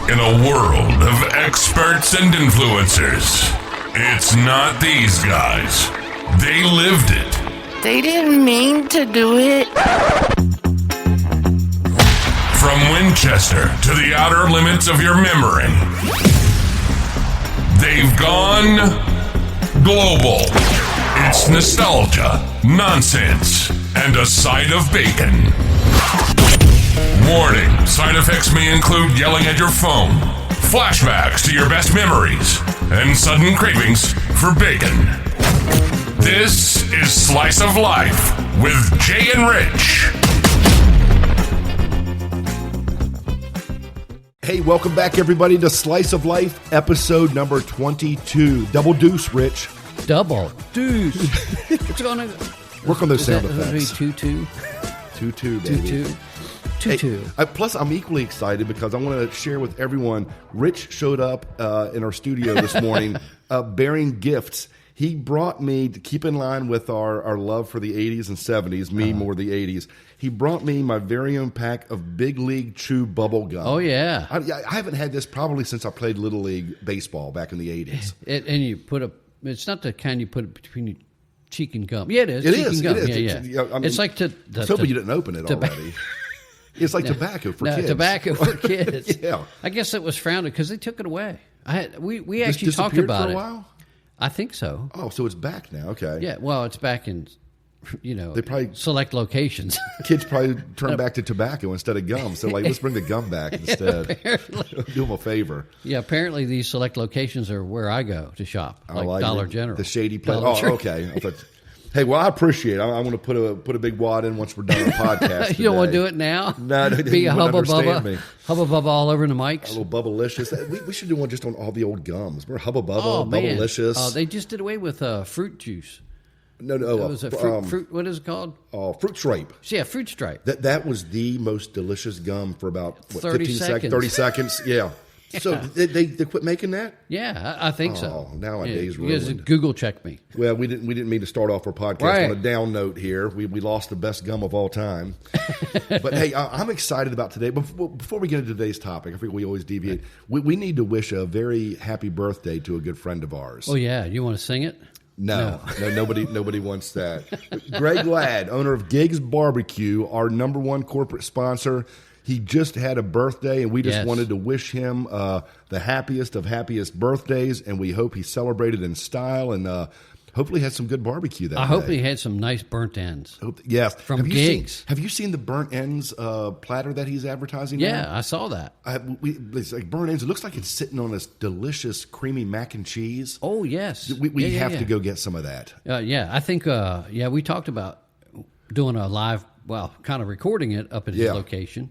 In a world of experts and influencers, it's not these guys. They lived it. They didn't mean to do it. From Winchester to the outer limits of your memory, they've gone global. It's nostalgia, nonsense, and a side of bacon. Warning, side effects may include yelling at your phone, flashbacks to your best memories, and sudden cravings for bacon. This is Slice of Life with Jay and Rich. Hey, welcome back, everybody, to Slice of Life, episode number 22. Double deuce, Rich. Double deuce. What's going on? Work on those sound effects. Tutu. Tutu, baby. Tutu. Hey, plus, I'm equally excited because I want to share with everyone. Rich showed up in our studio this morning bearing gifts. He brought me, to keep in line with our love for the 80s and 70s, me more the 80s, he brought me my very own pack of Big League Chew bubble gum. Oh, yeah. I haven't had this probably since I played Little League baseball back in the 80s. And you put it's not the kind you put between your cheek and gum. Yeah, it is. It cheek is. And gum. It is. Yeah. I mean, it's like I was hoping you didn't open it already. It's like tobacco for kids. Tobacco for kids. Yeah. I guess it was frowned because they took it away. We This actually talked disappeared about for a it. while? I think so. Oh, so it's back now. Okay. Yeah, well, it's back in, They probably select locations. Kids probably turn back to tobacco instead of gum. So, let's bring the gum back instead. Do them a favor. Yeah, apparently these select locations are where I go to shop, like Dollar General. The shady place. Dollar General. Okay. Hey, well, I appreciate it. I want to put a big wad in once we're done our podcast. You don't want to do it now? No, be a hubba bubba all over the mics. A little Bubblicious. We should do one just on all the old gums. Remember Hubba Bubba, Oh, man. Bubblicious. Oh, they just did away with fruit juice. No. It was a fruit. What is it called? Fruit Stripe. Yeah, Fruit Stripe. That was the most delicious gum for about 30 seconds. 30 seconds. Yeah. So they quit making that? Yeah, I think so. Oh, now my day's ruined. You guys ruined. Google check me. Well, we didn't mean to start off our podcast on a down note here. We lost the best gum of all time. But hey, I'm excited about today. Before we get into today's topic, I think we always deviate. We need to wish a very happy birthday to a good friend of ours. Oh yeah, you want to sing it? No, nobody wants that. Greg Ladd, owner of Gigs Barbecue, our number one corporate sponsor. He just had a birthday, and we just wanted to wish him the happiest of happiest birthdays, and we hope he celebrated in style and hopefully had some good barbecue that day. I hope he had some nice burnt ends. Yes. From Gigs. Have you seen the burnt ends platter that he's advertising Yeah, now? I saw that. It's like burnt ends. It looks like it's sitting on this delicious creamy mac and cheese. Oh, yes. We have to go get some of that. I think, we talked about doing a live, kind of recording it up at his location.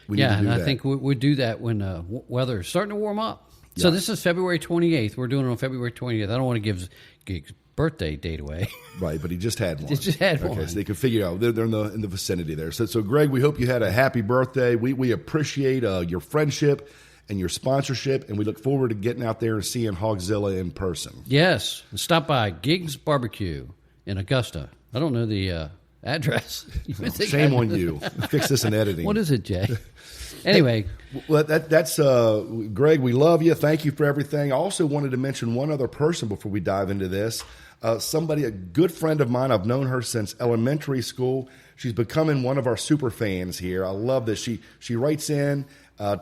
I think we'll do that when weather's starting to warm up. Yeah. So this is February 28th. We're doing it on February 28th. I don't want to give Gig's birthday date away. Right, but he just had one. He just had one. Okay, so they can figure out. They're in the vicinity there. So Greg, we hope you had a happy birthday. We appreciate your friendship and your sponsorship, and we look forward to getting out there and seeing Hogzilla in person. Yes. Stop by Gigs Barbecue in Augusta. I don't know the address. Shame on you. Fix this in editing. What is it, Jay? Anyway. Well, that's Greg, we love you. Thank you for everything. I also wanted to mention one other person before we dive into this. A good friend of mine. I've known her since elementary school. She's becoming one of our super fans here. I love this. She writes in,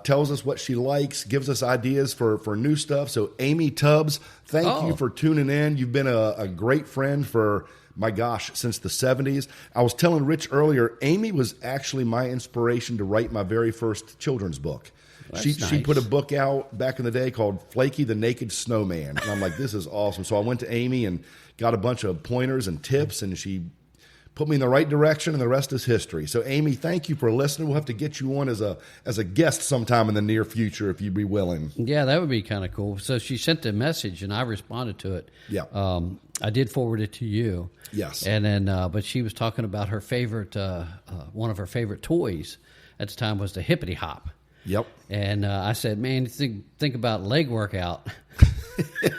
tells us what she likes, gives us ideas for new stuff. So Amy Tubbs, thank you for tuning in. You've been a great friend for, my gosh, since the 70s. I was telling Rich earlier, Amy was actually my inspiration to write my very first children's book. She put a book out back in the day called Flaky the Naked Snowman. And I'm like, this is awesome. So I went to Amy and got a bunch of pointers and tips, and she put me in the right direction, and the rest is history. So, Amy, thank you for listening. We'll have to get you on as a guest sometime in the near future if you'd be willing. Yeah, that would be kind of cool. So she sent a message, and I responded to it. Yeah. I did forward it to you. Yes. And then, but she was talking about her favorite, one of her favorite toys at the time was the hippity hop. Yep. And I said, man, think about leg workout.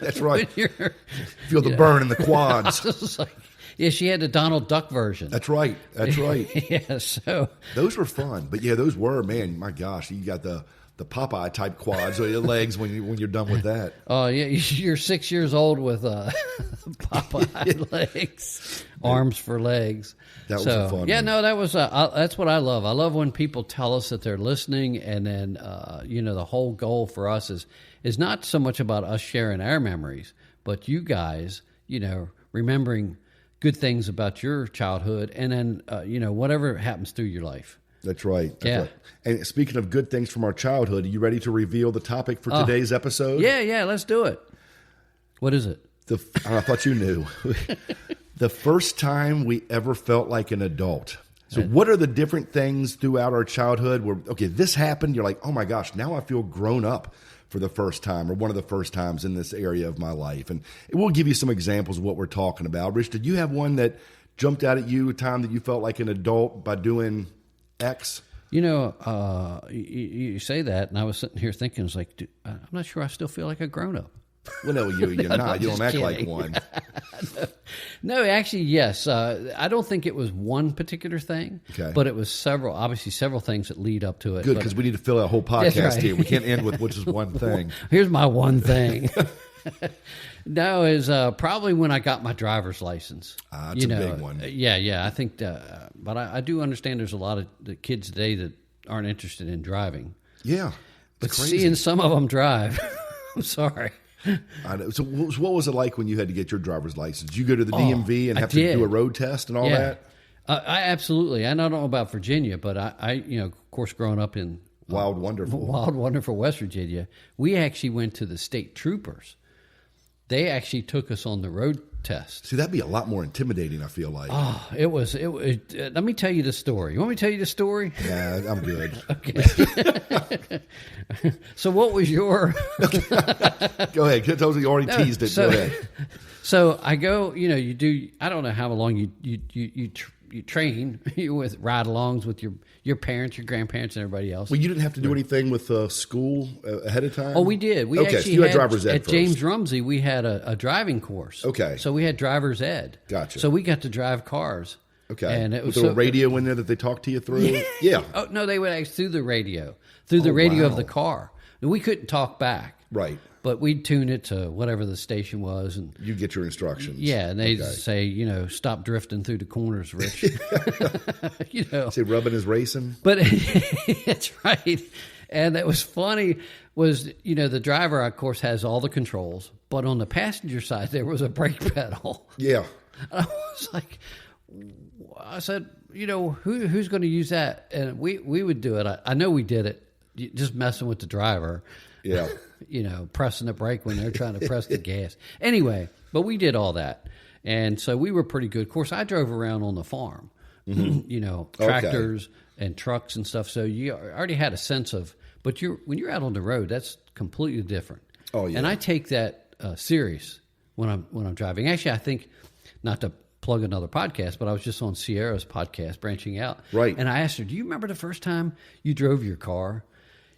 That's right. Feel the burn in the quads. Yeah, she had the Donald Duck version. That's right. That's right. Yeah, so those were fun. But yeah, those were, man, my gosh, you got the Popeye type quads or your legs when you're done with that. Oh yeah, you're 6 years old with Popeye legs, arms for legs. That was a fun. Yeah, one. no, that was that's what I love. I love when people tell us that they're listening, and then the whole goal for us is not so much about us sharing our memories, but you guys, remembering good things about your childhood, and then whatever happens through your life. That's right. Yeah. Right. And speaking of good things from our childhood, are you ready to reveal the topic for today's episode? Yeah, let's do it. What is it? I thought you knew. The first time we ever felt like an adult. So what are the different things throughout our childhood where, okay, this happened, you're like, oh my gosh, now I feel grown up for the first time, or one of the first times in this area of my life. And we'll give you some examples of what we're talking about. Rich, did you have one that jumped out at you, a time that you felt like an adult by doing X? You say that, and I was sitting here thinking, I was like, I'm not sure I still feel like a grown-up. Well, no, you're not. You don't act like one. No, actually, yes. I don't think it was one particular thing, but it was several things that lead up to it. Good, because we need to fill out a whole podcast here. We can't end with which is one thing. Here's my one thing. No, is probably when I got my driver's license. It's a big one. Yeah. I think, but I do understand there's a lot of the kids today that aren't interested in driving. Yeah, but seeing some of them drive, I'm sorry. I know. So what was it like when you had to get your driver's license? Did you go to the DMV and have to do a road test and all that? I absolutely. I don't know about Virginia, but I of course, growing up in wild, wonderful West Virginia, we actually went to the state troopers. They actually took us on the road test. See, that'd be a lot more intimidating, I feel like. Oh, it was. Let me tell you the story. You want me to tell you the story? Yeah, I'm good. Okay. So what was your... Go ahead. You already teased it. Go ahead. So I go, you do, I don't know how long you train with ride-alongs with your parents, your grandparents, and everybody else. Well, you didn't have to do anything with school ahead of time? Oh, we did. We actually so you had driver's ed at first. James Rumsey, we had a driving course. Okay. So we had driver's ed. Gotcha. So we got to drive cars. Okay. And it was with a radio in there that they talked to you through? Yeah. Oh, no, they would actually through the radio of the car. And we couldn't talk back. Right. But we'd tune it to whatever the station was, and you get your instructions. Yeah, and they'd say, stop drifting through the corners, Rich. Say rubbing is racing. But that's right. And that was funny. Was the driver, of course, has all the controls, but on the passenger side there was a brake pedal. Yeah. And I said, who's going to use that? And we would do it. I know we did it, just messing with the driver. Yeah. Pressing the brake when they're trying to press the gas. Anyway, but we did all that. And so we were pretty good. Of course, I drove around on the farm, tractors and trucks and stuff. So you already had a sense of, but when you're out on the road, that's completely different. Oh, yeah. And I take that serious when I'm driving. Actually, I think, not to plug another podcast, but I was just on Sierra's podcast, Branching Out. Right. And I asked her, do you remember the first time you drove your car?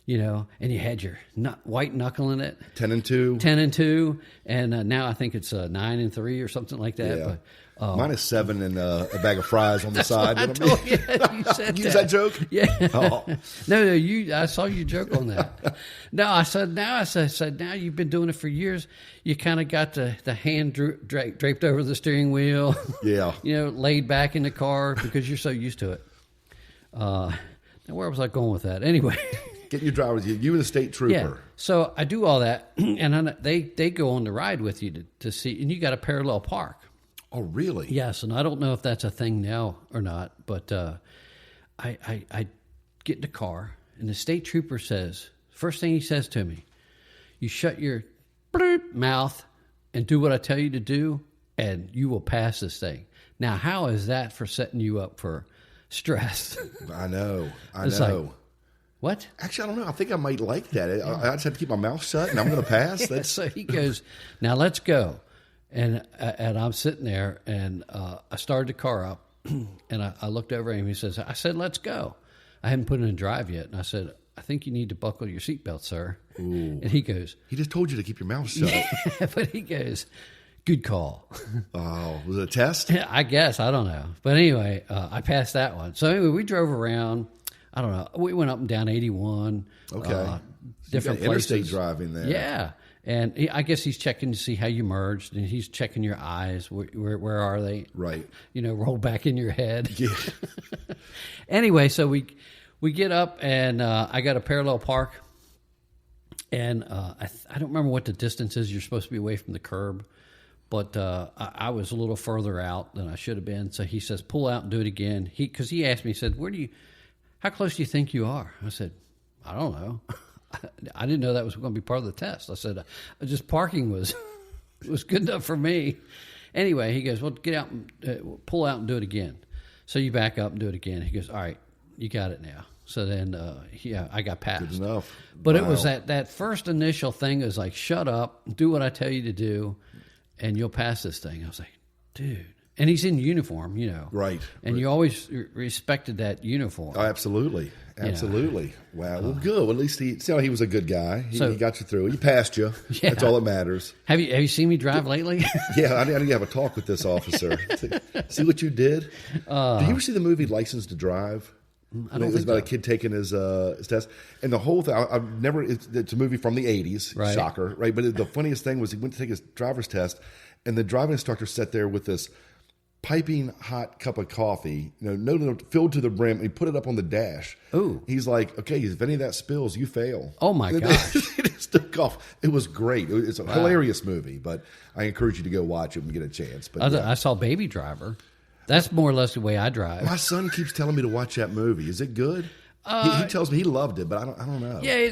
And you had your white knuckle in it. 10 and 2. 10 and 2. And now I think it's 9 and 3 or something like that. Yeah. But, mine is 7 and a bag of fries on the side. I told you, you said Use that joke? Yeah. Oh. No, I saw you joke on that. I said, now you've been doing it for years. You kind of got the hand draped over the steering wheel. Yeah. Laid back in the car because you're so used to it. Now, where was I going with that? Anyway. Getting your driver's, you and the state trooper. Yeah. So I do all that, and they go on the ride with you to see, and you got a parallel park. Oh, really? Yes, and I don't know if that's a thing now or not, but I get in the car, and the state trooper says, first thing he says to me, you shut your mouth and do what I tell you to do, and you will pass this thing. Now, how is that for setting you up for stress? I know. It's like, what? Actually, I don't know. I think I might like that. I just have to keep my mouth shut, and I'm going to pass. Yeah, so he goes, now let's go. And I'm sitting there, and I started the car up, and I looked over at him. He says, I said, let's go. I hadn't put it in drive yet. And I said, I think you need to buckle your seatbelt, sir. Ooh. And he goes, he just told you to keep your mouth shut. Yeah, but he goes, good call. Oh, was it a test? I guess. I don't know. But anyway, I passed that one. So anyway, we drove around. I don't know. We went up and down 81. Okay. Different interstate places. driving there. Yeah. And I guess he's checking to see how you merged, and he's checking your eyes. Where are they? Right. Roll back in your head. Yeah. Anyway, so we get up, and I got a parallel park, and I don't remember what the distance is. You're supposed to be away from the curb, but I was a little further out than I should have been. So he says, pull out and do it again. Because he asked me, he said, how close do you think you are? I said, I don't know. I didn't know that was going to be part of the test. I said, just parking was good enough for me. Anyway, he goes, well, get out and pull out and do it again. So you back up and do it again. He goes, all right, you got it now. So then, I got passed. Good enough. But It was that first initial thing is like, shut up, do what I tell you to do, and you'll pass this thing. I was like, dude. And he's in uniform, Right. And you always respected that uniform. Oh, absolutely. Absolutely. Wow. Well, good. Well, at least he was a good guy. He got you through. He passed you. Yeah. That's all that matters. Have you seen me drive lately? Yeah, I need to have a talk with this officer. See what you did? Did you ever see the movie License to Drive? I don't it was think about so. a kid taking his test, and the whole thing. I've never. It's a movie from the '80s. Right. Shocker, right? But the funniest thing was he went to take his driver's test, and the driving instructor sat there with this piping hot cup of coffee, filled to the brim, and he put it up on the dash. Ooh. He's like, okay, if any of that spills, you fail. Oh, my gosh. It just took off. It was great. It's a hilarious movie, but I encourage you to go watch it when you get a chance. But I saw Baby Driver. That's more or less the way I drive. my son keeps telling me to watch that movie. Is it good? He tells me he loved it, but I don't know. Yeah,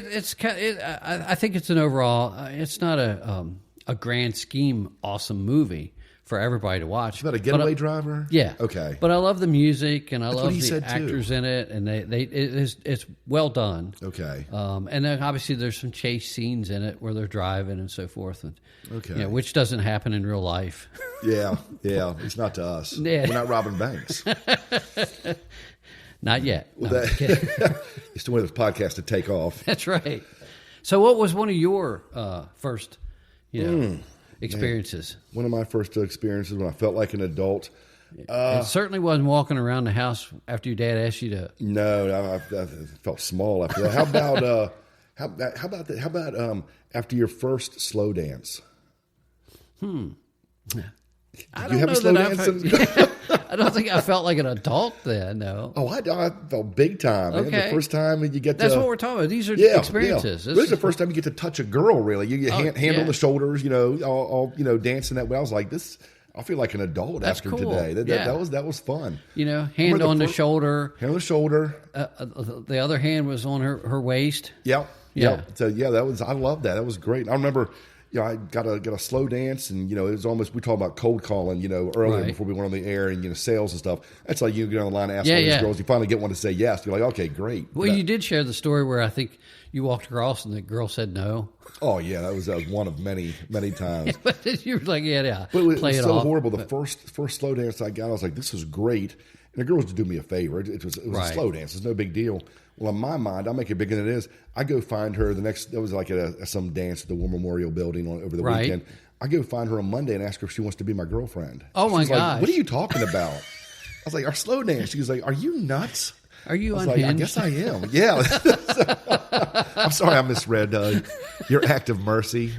I think it's an overall. It's not a grand scheme awesome movie for everybody to watch. It's about a getaway driver? Yeah. Okay. But I love the music, and I love the said, actors in it, and it's well done. Okay. And then obviously there's some chase scenes in it where they're driving and so forth. And, Okay. which doesn't happen in real life. Yeah. It's not to us. Yeah. We're not robbing banks. Not yet. Well, No, I'm kidding. You still want this podcast to take off. That's right. So what was one of your first, experiences? Man. One of my first experiences when I felt like an adult. It certainly wasn't walking around the house after your dad asked you to. No, I felt small after that. How about after your first slow dance? I You don't have know a slow that dance? I don't think I felt like an adult then. No. Oh, I felt big time. Man. Okay. The first time you get That's to... what we're talking about. These are Yeah, experiences. Yeah. This is the first time you get to touch a girl, really. You get hand on the shoulders, all dancing that way. I was like, this... I feel like an adult That's after cool. today. Yeah. That was fun. Hand on the shoulder. Hand on the shoulder. The other hand was on her waist. Yep. Yeah. Yep. So I love that. That was great. I remember, I got a slow dance, and it was almost, we talked about cold calling, earlier Right. before we went on the air, and sales and stuff. That's like you get on the line and ask Yeah, all these yeah. girls. You finally get one to say yes. You're like, okay, great. Well, you did share the story where I think you walked across and the girl said no. Oh yeah, that was one of many times. But you were like, yeah, But it was play it so off. horrible. The first slow dance I got, I was like, this is great. And the girl was to do me a favor. It was Right. a slow dance. It's no big deal. Well, in my mind, I'll make it bigger than it is. I go find her that was like some dance at the War Memorial Building over the Right. weekend. I go find her on Monday and ask her if she wants to be my girlfriend. Oh, my She's like, gosh. what are you talking about? I was like, our slow dance. She was like, are you nuts? Are you I was unhinged? like, I guess I am. Yeah. I'm sorry I misread your act of mercy.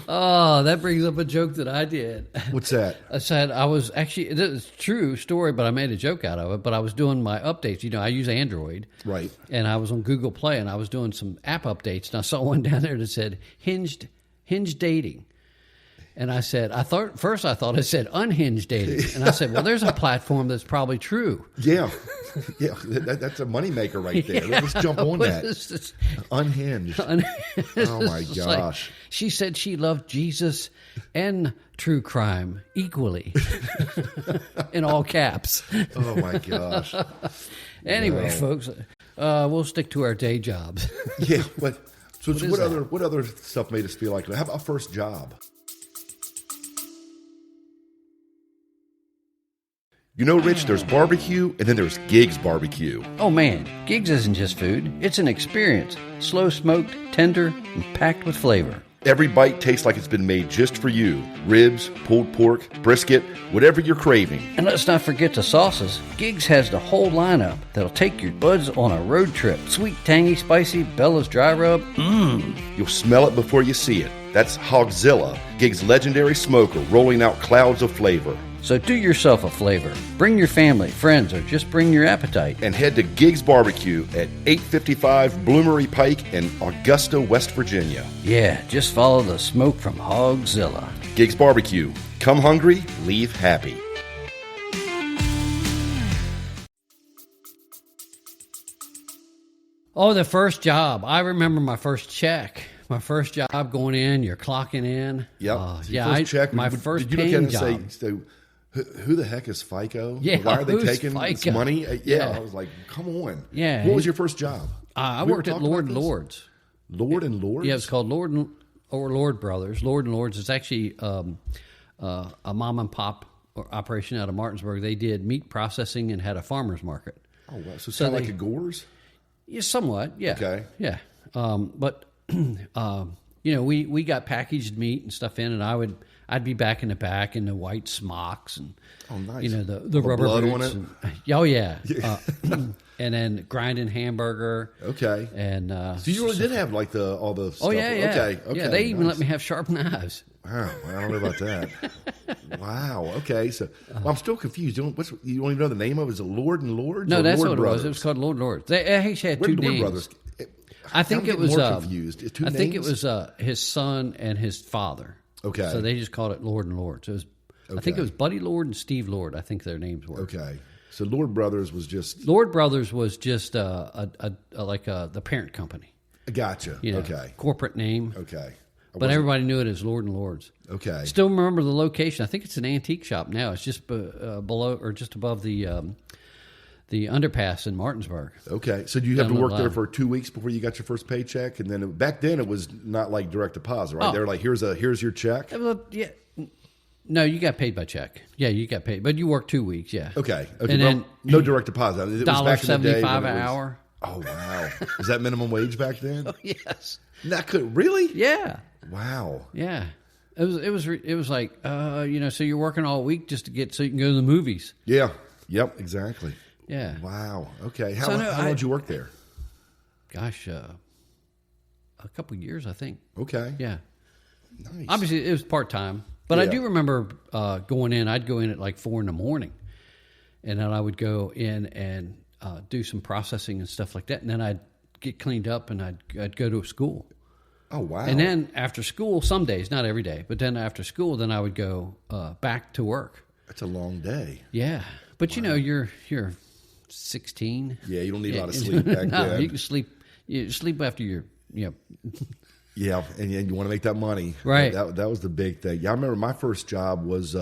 Oh, that brings up a joke that I did. What's that? I said I was actually, it's a true story, but I made a joke out of it. But I was doing my updates. I use Android. Right. And I was on Google Play, and I was doing some app updates, and I saw one down there that said Hinge Dating. And I said, first I thought it said unhinged dating. And I said, well, there's a platform that's probably true. Yeah. Yeah. That's a moneymaker right there. Yeah, Let's jump on that. It's Unhinged. Oh, my like, gosh. she said she loved Jesus and true crime equally, in all caps. Oh, my gosh. Anyway, Wow. folks, we'll stick to our day jobs. Yeah. But so What is what that? what other stuff made us feel like that? How about first job? Rich, there's barbecue, and then there's Gigs Barbecue. Oh man, Gigs isn't just food, it's an experience. Slow smoked, tender, and packed with flavor. Every bite tastes like it's been made just for you. Ribs, pulled pork, brisket, whatever you're craving. And let's not forget the sauces. Giggs has the whole lineup that'll take your buds on a road trip. Sweet, tangy, spicy, Bella's dry rub. You'll smell it before you see it. That's Hogzilla, Giggs' legendary smoker, rolling out clouds of flavor. So do yourself a flavor. Bring your family, friends, or just bring your appetite. And head to Giggs Barbecue at 855 Bloomery Pike in Augusta, West Virginia. Yeah, just follow the smoke from Hogzilla. Giggs Barbecue. Come hungry, leave happy. Oh, the first job. I remember my first check. My first job going in, you're clocking in. Yep. My first did you look paying at it and job. say, who the heck is FICO? Yeah, why are they who's taking this FICO? money? Yeah. I was like, come on. Yeah. What was your first job? I We worked were at talking Lord about and this? Lord's. Lord and Lord's? Yeah, it's called Lord Brothers. Lord and Lord's is actually a mom and pop operation out of Martinsburg. They did meat processing and had a farmer's market. Oh, wow. So it's kind of like a Gore's? Yeah, somewhat, yeah. Okay. Yeah. But, we got packaged meat and stuff in, and I'd be back in the back in the white smocks and, nice. The rubber blood boots. on it? Oh, yeah. And then grinding hamburger. Okay. And so you really did have like all the stuff. Oh, yeah. Okay. Yeah, they even let me have sharp knives. Wow, I don't know about that. Wow. Okay. So I'm still confused. You don't even know the name of it? Is it Lord and Lords? No, or that's Lord what Brothers? it was. It was called Lord and Lords. They actually had Where two did Lord names. Brothers? I think it was more confused. Two I names? think it was his son and his father. Okay. So they just called it Lord and Lords. It was, I think it was Buddy Lord and Steve Lord. I think their names were. Okay. So Lord Brothers was just Lord Brothers was just the parent company. Gotcha. Okay. Corporate name. Okay. But everybody knew it as Lord and Lords. Okay. Still remember the location. I think it's an antique shop now. It's just below or just above the underpass in Martinsburg. Okay. So do you have to work there Line. for 2 weeks before you got your first paycheck? And then back then it was not like direct deposit, right? Oh. They were like, here's your check. Yeah. No, you got paid by check. Yeah, you got paid, but you worked 2 weeks. Yeah. Okay. And well, then no direct deposit. It was back in the day $1.75 when an it was- hour. Oh wow! Was that minimum wage back then? Oh, yes. That could really? Yeah. Wow. Yeah. It was like so you're working all week just to get so you can go to the movies. Yeah. Yep. Exactly. Yeah. Wow. Okay. How So, long did you work there? Gosh, a couple of years, I think. Okay. Yeah. Nice. Obviously, it was part time, but I Yeah. do remember going in. I'd go in at like 4 a.m, and then I would go in and do some processing and stuff like that, and then I'd get cleaned up and I'd go to a school. Oh wow. And then after school, some days, not every day, but then after school, then I would go back to work. That's a long day. Yeah, but you're 16. Yeah, you don't need a lot of sleep back No, then. you can sleep. You sleep after you're. Yeah, and you want to make that money, Right. That was the big thing. Yeah, I remember my first job was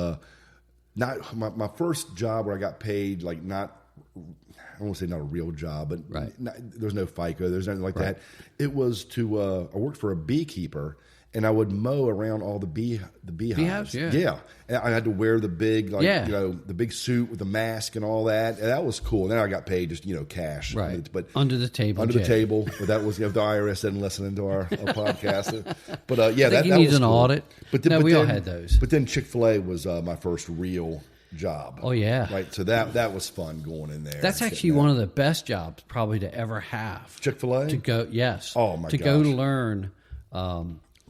not my first job where I got paid like not. I don't want to say not a real job, but Right. There's no FICA, there's nothing like that. It was I worked for a beekeeper, and I would mow around all the beehives. Beehives, yeah. Yeah, and I had to wear the big Yeah. the big suit with the mask and all that. And that was cool. And then I got paid just Right. cash, but Under the table. under the Jay. table. But that was the IRS didn't listen to our podcast. But yeah, I think that he that needs was an cool. audit. But No, we all then- had those. But then Chick-fil-A was my first real job. Oh, yeah. right. So that was fun going in there. That's actually one of the best jobs probably to ever have. Chick-fil-A To go, yes. Oh, my To go gosh. to learn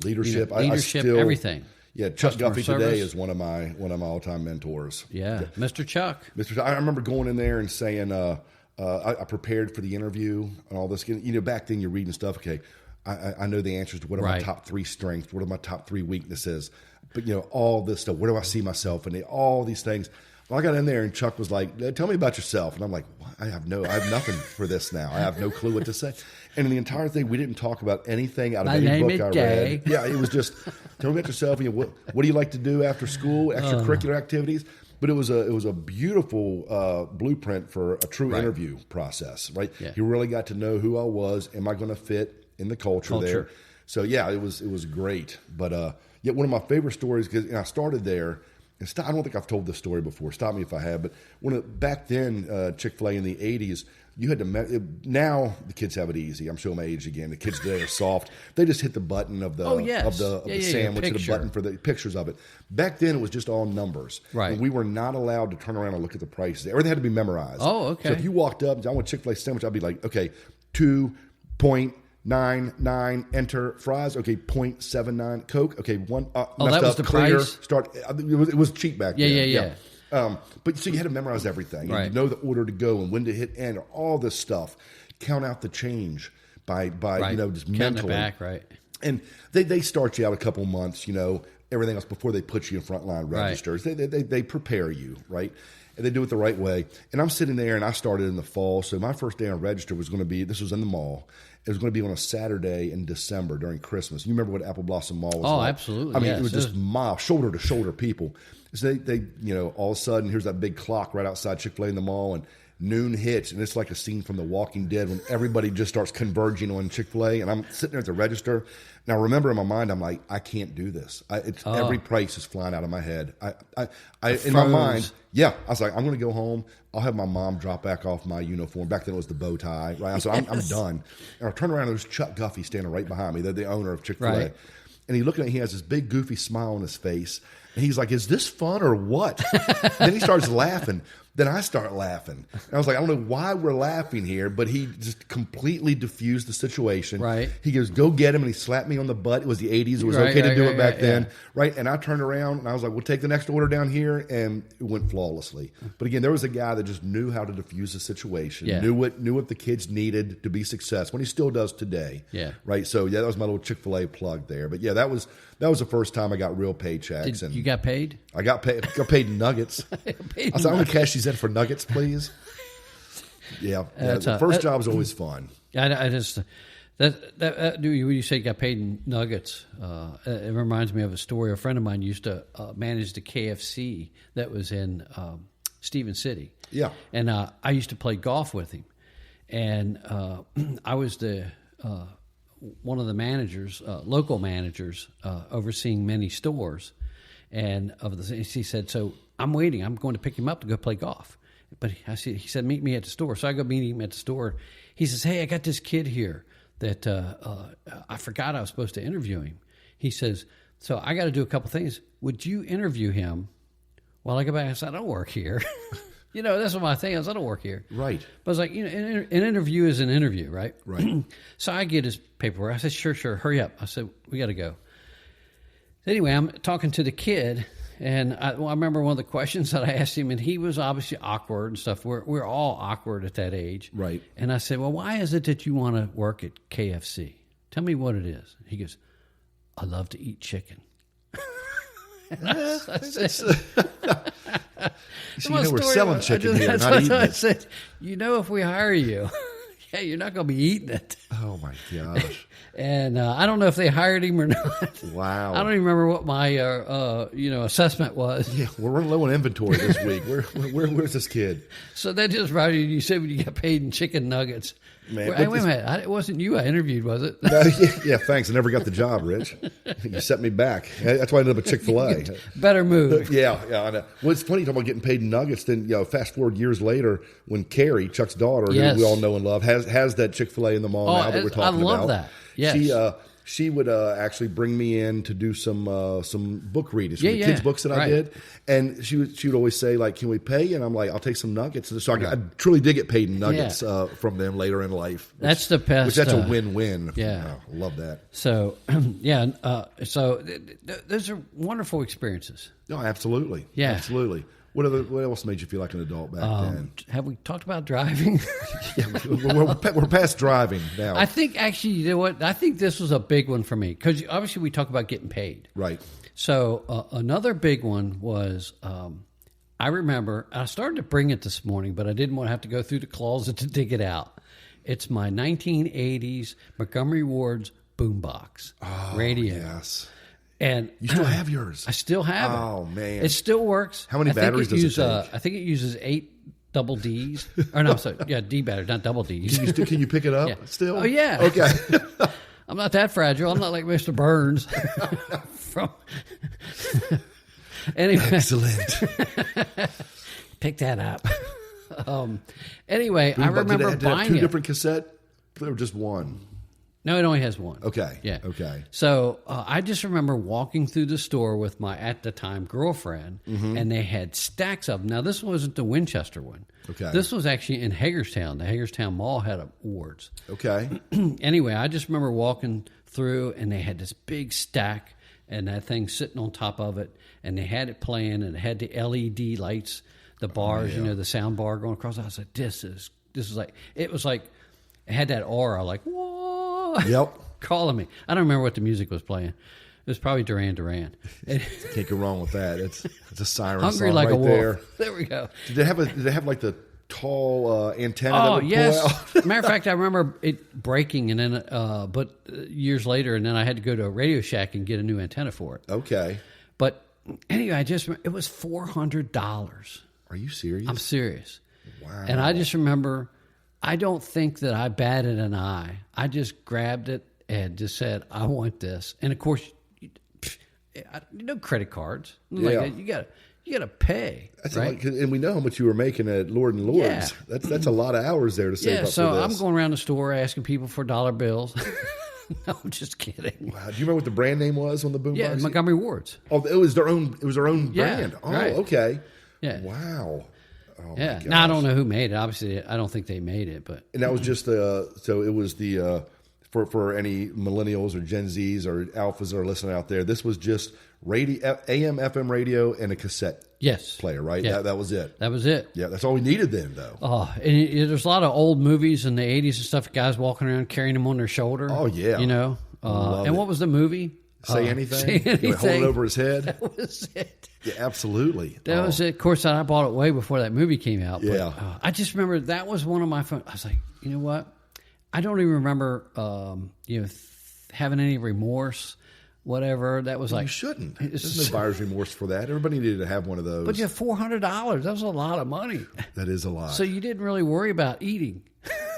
leadership. leadership, I still, everything. Yeah, Chuck Customer Guffey service. today is one of my all-time mentors. Yeah, Mr. Chuck. I remember going in there and saying, I prepared for the interview and all this. Back then you're reading stuff. Okay, I know the answers to what are my Right. top 3 strengths, what are my top 3 weaknesses. But all this stuff. Where do I see myself? And all these things. Well, I got in there and Chuck was like, "Tell me about yourself." And I'm like, what? I have nothing for this now. I have no clue what to say. And in the entire thing, we didn't talk about anything out of My any name book is I Jay. read. Yeah, it was just tell me about yourself. What do you like to do after school? Extracurricular activities. But it was a beautiful blueprint for a true interview process. Right. Yeah. He really got to know who I was. Am I going to fit in the culture there? So yeah, it was great. But yet one of my favorite stories because I started there. I don't think I've told this story before. Stop me if I have. But back then, Chick-fil-A in the 80s, You had to now the kids have it easy. I'm showing my age again. The kids today are soft. They just hit the button of the sandwich, the button for the pictures of it. Back then, it was just all numbers. Right. And we were not allowed to turn around and look at the prices. Everything had to be memorized. Oh, okay. So if you walked up, I want a Chick-fil-A sandwich, I'd be like, okay, 2.99 enter fries. Okay, 0.79 Coke. Okay, one that was the clear, price. Start. It was cheap back then. Yeah. But so you had to memorize everything. Right. And you know the order to go and when to hit end, all this stuff. Count out the change by right. Just Counting mentally. it back, right. And they start you out a couple months, everything else before they put you in frontline registers. Right. They prepare you, right? And they do it the right way. And I'm sitting there, and I started in the fall. So my first day on register was going to be, this was in the mall. It was going to be on a Saturday in December during Christmas. You remember what Apple Blossom Mall was like? Oh, absolutely. I mean, it was just shoulder to shoulder people. So they all of a sudden, here's that big clock right outside Chick-fil-A in the mall, and noon hits, and it's like a scene from The Walking Dead when everybody just starts converging on Chick-fil-A, and I'm sitting there at the register. Now, remember in my mind, I'm like, I can't do this. Every price is flying out of my head. In my mind, I was like, I'm going to go home. I'll have my mom drop back off my uniform. Back then it was the bow tie, right? So I'm done. And I turn around, and there's Chuck Guffey standing right behind me. They're the owner of Chick-fil-A. Right. And he has this big goofy smile on his face. And he's like, is this fun or what? Then he starts laughing. Then I start laughing. And I was like, I don't know why we're laughing here, but he just completely diffused the situation. Right. He goes, go get him, and he slapped me on the butt. It was the 80s. It was okay to do it back then. Right. And I turned around, and I was like, we'll take the next order down here, and it went flawlessly. But again, there was a guy that just knew how to diffuse the situation, knew what the kids needed to be successful, and he still does today. Yeah. Right. So, that was my little Chick-fil-A plug there. But, that was the first time I got real paychecks. You got paid? I got paid in nuggets. I said, I'm going to cash these in for nuggets, please. The first job is always fun. I just when you say you got paid in nuggets, it reminds me of a story. A friend of mine used to manage the KFC that was in Stephen City. Yeah, and I used to play golf with him, and I was the one of the managers, local managers, overseeing many stores. And he said, so I'm waiting. I'm going to pick him up to go play golf. But he said, meet me at the store. So I go meet him at the store. He says, hey, I got this kid here that I forgot I was supposed to interview him. He says, so I got to do a couple things. Would you interview him while I go back? I said, I don't work here. That's what my thing is. I don't work here. Right. But I was like, an interview is an interview, right? Right. So I get his paperwork. I said, sure, hurry up. I said, we got to go. Anyway, I'm talking to the kid, and I remember one of the questions that I asked him, and he was obviously awkward and stuff. We're all awkward at that age. Right. And I said, well, why is it that you want to work at KFC? Tell me what it is. He goes, I love to eat chicken. I said, we're selling chicken here, not eating it. I said, if we hire you, you're not going to be eating it. Oh, my gosh. And I don't know if they hired him or not. Wow. I don't even remember what my assessment was. Yeah, we're running low on inventory this week. Where's this kid? So that just right. You said when you got paid in chicken nuggets. Man, wait a minute. It wasn't you I interviewed, was it? Yeah, thanks. I never got the job, Rich. You set me back. That's why I ended up at Chick-fil-A. Better move. Yeah, I know. Well, it's funny talking about getting paid in nuggets. Then, fast forward years later when Carrie, Chuck's daughter, who we all know and love, has that Chick-fil-A in the mall now that we're talking about. I love that. Yes. She would actually bring me in to do some book readings from the kids' books that I did, and she would always say, like, "Can we pay?" And I'm like, "I'll take some nuggets." So I truly did get paid in nuggets from them later in life. That's the best. Which that's a win-win. Yeah, I love that. So so those are wonderful experiences. No, absolutely. Yeah, absolutely. What else made you feel like an adult back then? Have we talked about driving? Yeah, we're past driving now. I think actually, you know what? I think this was a big one for me because obviously we talk about getting paid. Right. So another big one was I remember I started to bring it this morning, but I didn't want to have to go through the closet to dig it out. It's my 1980s Montgomery Ward's boombox radio. Yes. And you still have yours? I still have it. Oh, man. It still works. How many batteries does it take? I think it uses 8 double Ds. Or no, sorry. Yeah, D batteries, not double Ds. Can you pick it up still? Oh, yeah. Okay. I'm not that fragile. I'm not like Mr. Burns. Anyway. Excellent. Pick that up. Anyway, I remember did it have buying two it. different cassette, or just one? No, it only has one. Okay. Yeah. Okay. So I just remember walking through the store with my, at the time, girlfriend, and they had stacks of them. Now, this wasn't the Winchester one. Okay. This was actually in Hagerstown. The Hagerstown Mall had awards. Okay. Anyway, I just remember walking through, and they had this big stack, and that thing sitting on top of it, and they had it playing, and it had the LED lights, the bars, the sound bar going across. I was like, this is like, it was like, it had that aura, like, whoa. Yep. Calling me. I don't remember what the music was playing. It was probably Duran Duran. Can't go wrong with that. It's a siren Hungry song like right a wolf. there. There we go. Did they have like the tall antenna? Oh, that would yes. pull out? Matter of fact, I remember it breaking, and then, but years later, and then I had to go to a Radio Shack and get a new antenna for it. Okay. But anyway, it was $400. Are you serious? I'm serious. Wow. And I just remember, I don't think that I batted an eye. I just grabbed it and just said, I want this. And of course, credit cards. Yeah. Like, you got to pay. That's right? and we know how much you were making at Lord and Lord's. Yeah. That's a lot of hours there to save up so for this. I'm going around the store asking people for dollar bills. No, I'm just kidding. Wow. Do you remember what the brand name was on the boombox? Yeah, Montgomery Ward's. Oh, it was their own Yeah, brand. Oh, right. okay. Yeah. Wow. Oh, Yeah. my Now I gosh. don't know who made it. Obviously, I don't think they made it, but And that was just so it was for any millennials or Gen Zs or alphas that are listening out there, this was just radio, AM, FM radio, and a cassette yes, player, right? Yeah. That was it. That was it. Yeah, that's all we needed then, though. Oh, and there's a lot of old movies in the 80s and stuff, guys walking around carrying them on their shoulder. Oh, yeah. Love and it. what was the movie? Say anything? Say Anything. Hold it over his head? That was it. Yeah, absolutely. That was it. Of course, I bought it way before that movie came out. But, Yeah. I just remember that was one of my fun. I was like, you know what? I don't even remember, having any remorse, whatever. That was like You shouldn't. There's no buyer's remorse for that. Everybody needed to have one of those. But you have $400. That was a lot of money. That is a lot. So you didn't really worry about eating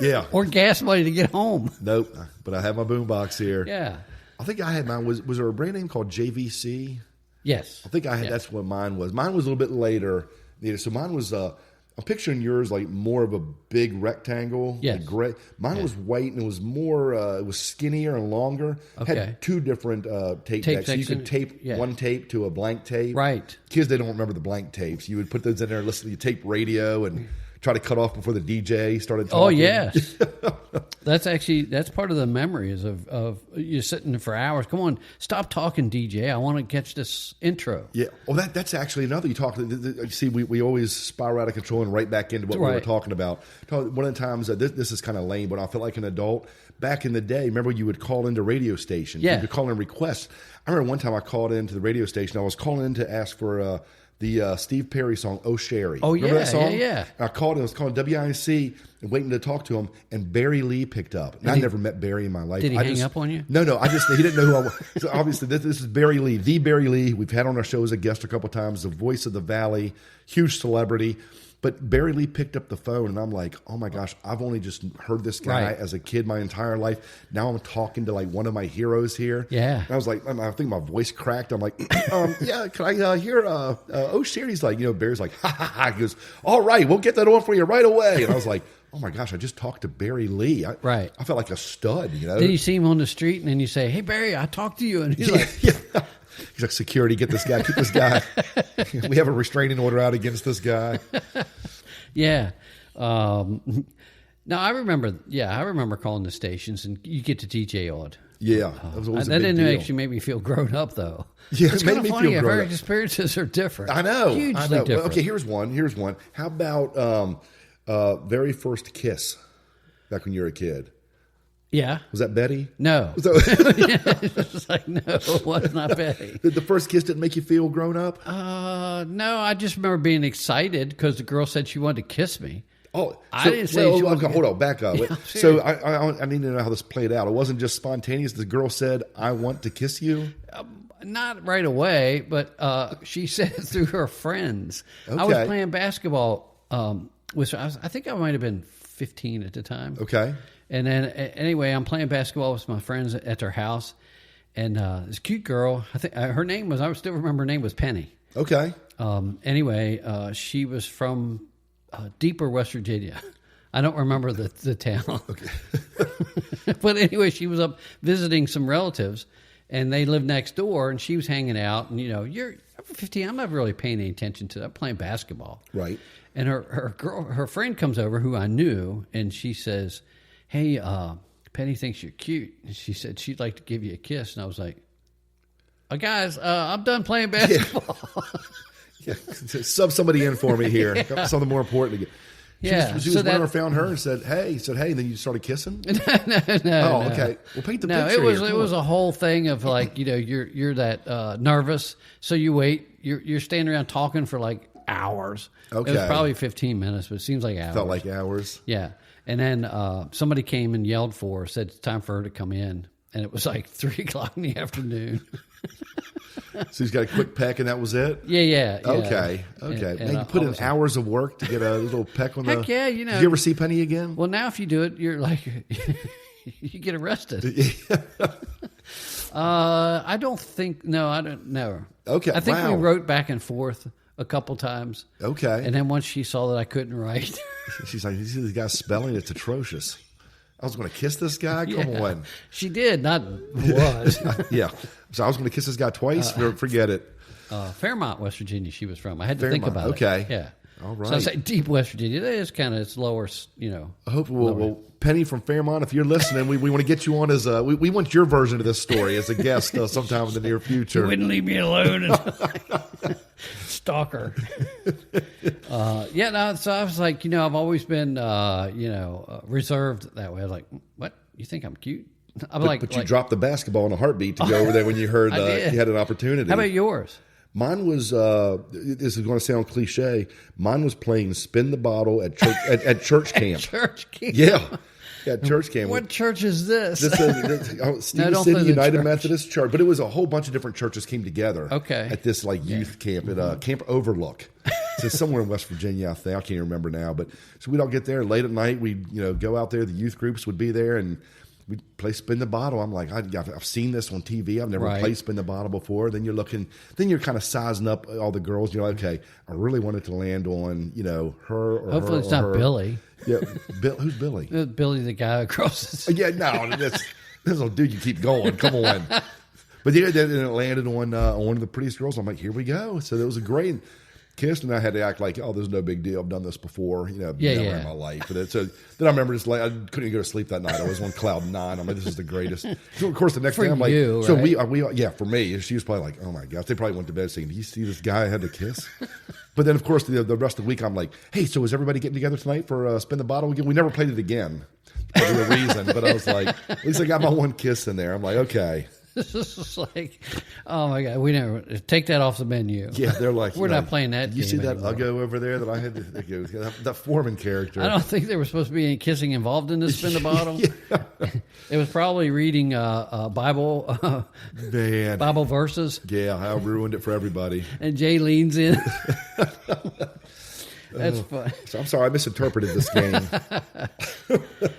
yeah. or gas money to get home. Nope. But I have my boombox here. Yeah. I think I had mine. Was there a brand name called JVC? Yes. I think I had. Yeah. That's what mine was. Mine was a little bit later. So mine was. I'm picturing yours like more of a big rectangle. Yes. Like gray. Mine was white and it was more. It was skinnier and longer. Okay. Had two different tape decks. So you could tape one tape to a blank tape. Right. Kids, they don't remember the blank tapes. You would put those in there and listen to your tape radio and try to cut off before the DJ started talking. Oh, yes. That's part of the memories of you sitting for hours. Come on, stop talking, DJ. I want to catch this intro. Yeah. Well, that's actually another. You talk. See, we always spiral out of control and right back into what we were talking about. One of the times, this is kind of lame, but I feel like an adult. Back in the day, remember you would call into radio stations. Yeah. You could call in requests. I remember one time I called into the radio station. I was calling in to ask for the Steve Perry song, "Oh Sherry." Oh, remember yeah, that song? yeah. And I called. I was calling WINC and waiting to talk to him. And Barry Lee picked up. And I never met Barry in my life. Did he hang up on you? No. He didn't know who I was. So obviously, this is Barry Lee, the Barry Lee. We've had on our show as a guest a couple times. The voice of the Valley, huge celebrity. But Barry Lee picked up the phone, and I'm like, oh my gosh, I've only just heard this guy as a kid my entire life. Now I'm talking to like one of my heroes here. Yeah. And I was like, I think my voice cracked. I'm like, yeah, can I hear Oh Sherry? He's like, Barry's like, ha ha ha. He goes, all right, we'll get that on for you right away. And I was like, oh my gosh, I just talked to Barry Lee. I felt like a stud, Then you see him on the street, and then you say, hey, Barry, I talked to you. And he's like, yeah. He's like, security, get this guy, keep this guy. We have a restraining order out against this guy. Yeah. No, I remember calling the stations, and you get to DJ odd. Yeah, that was always a that big didn't deal. actually make me feel grown up, though. Yeah, it's it made kind me of funny. feel grown Our up. experiences are different. I know. Hugely different. Okay, here's one. How about very first kiss back when you were a kid? Yeah. Was that Betty? No. So, It's like, no, it was not Betty. the first kiss didn't make you feel grown up? No, I just remember being excited because the girl said she wanted to kiss me. Oh, I didn't say she wanted to hold on, back up. Yeah, so I need to know how this played out. It wasn't just spontaneous. The girl said, I want to kiss you? Not right away, but she said it through her friends. Okay. I was playing basketball, which I think I might have been 15 at the time. Okay. And then anyway, I'm playing basketball with my friends at their house, and this cute girl, I think her name was, I still remember her name was Penny. Okay. Anyway, she was from deeper West Virginia. I don't remember the town. Okay. But anyway, she was up visiting some relatives, and they lived next door, and she was hanging out. And, you're 15. I'm not really paying any attention to that. I'm playing basketball. Right. And her friend comes over, who I knew, and she says, hey, Penny thinks you're cute. And she said she'd like to give you a kiss. And I was like, guys, I'm done playing basketball. Yeah. Sub somebody in for me here. Got something more important to get. She was when I found her and said, hey, and then you started kissing? No. Okay. Well, paint the picture. It was a whole thing of like, you're that nervous. So you wait, you're standing around talking for like hours. Okay. It was probably 15 minutes, but it seems like hours. Felt like hours. Yeah. And then somebody came and yelled for her, said it's time for her to come in. And it was like 3:00 in the afternoon. So he's got a quick peck, and that was it? Yeah. Okay. And you put in hours of work to get a little peck on the... Heck yeah, Did you ever see Penny again? Well, now if you do it, you're like... you get arrested. I don't think... No, I don't know. Okay, I think we wrote back and forth a couple times. Okay. And then once she saw that I couldn't write... She's like, you see this guy's spelling? It's atrocious. I was going to kiss this guy? Come on. She did, not was. Yeah. So I was going to kiss this guy twice? Forget it. Fairmont, West Virginia, she was from. I had to think about it. Okay. Yeah. All right. So I say deep West Virginia. It's lower, I hope well, Penny from Fairmont, if you're listening, we want to get you on as we want your version of this story as a guest sometime in the near future. You wouldn't leave me alone. Stalker. So I was like, I've always been, reserved that way. I was like, what? You think I'm cute? But you dropped the basketball in a heartbeat to go over there when you heard you had an opportunity. How about yours? Mine was, this is going to sound cliche, mine was playing Spin the Bottle at church, at church camp. Church camp? Yeah. At church camp. What church is this? Stevens City United Methodist Church. But it was a whole bunch of different churches came together at this youth camp at Camp Overlook. So somewhere in West Virginia, I think. I can't remember now. But so we'd all get there late at night. We'd go out there. The youth groups would be there, and we'd play Spin the Bottle. I'm like, I've seen this on TV. I've never played Spin the Bottle before. Then you're kind of sizing up all the girls. You're like, okay, I really wanted to land on, her or hopefully her it's not her. Billy. Yeah, who's Billy? Billy, the guy across the... Yeah, no, this little dude. You keep going. Come on. But then it landed on one of the prettiest girls. I'm like, here we go. So it was a great kiss, and I had to act like, oh, there's no big deal. I've done this before, never in my life. But so then I remember I couldn't even go to sleep that night. I was on cloud 9. I'm like, this is the greatest. So of course, the next day I'm like, so right? For me, she was probably like, oh my gosh, they probably went to bed saying, do you see this guy I had to kiss? But then of course the rest of the week I'm like, hey, so is everybody getting together tonight for Spin the Bottle again? We never played it again. Probably a reason, but I was like, at least I got my one kiss in there. I'm like, okay. This is like, oh my God, we never take that off the menu. Yeah, they're like, we're not playing that. You game see that anymore. Uggo over there that I had that Foreman character. I don't think there was supposed to be any kissing involved in this Spin the Bottle. It was probably reading Bible verses. Yeah, I ruined it for everybody. And Jay leans in. That's fun. So I'm sorry, I misinterpreted this game.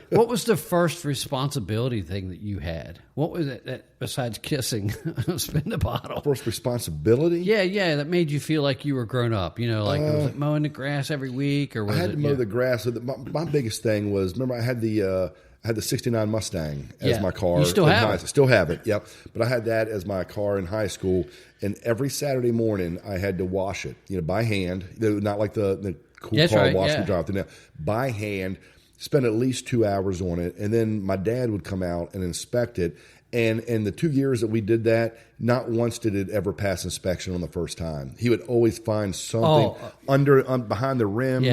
What was the first responsibility thing that you had? What was it that, besides kissing, Spin the Bottle? First responsibility? Yeah, that made you feel like you were grown up. Was it mowing the grass every week, or was I had to mow the grass. So my biggest thing was, remember, I had the 69 Mustang as my car. You still have it? Still have it, yep. But I had that as my car in high school, and every Saturday morning I had to wash it, by hand. Not like the cool car wash we drive through now. By hand, spend at least 2 hours on it, and then my dad would come out and inspect it. And in the 2 years that we did that, not once did it ever pass inspection on the first time. He would always find something behind the rims,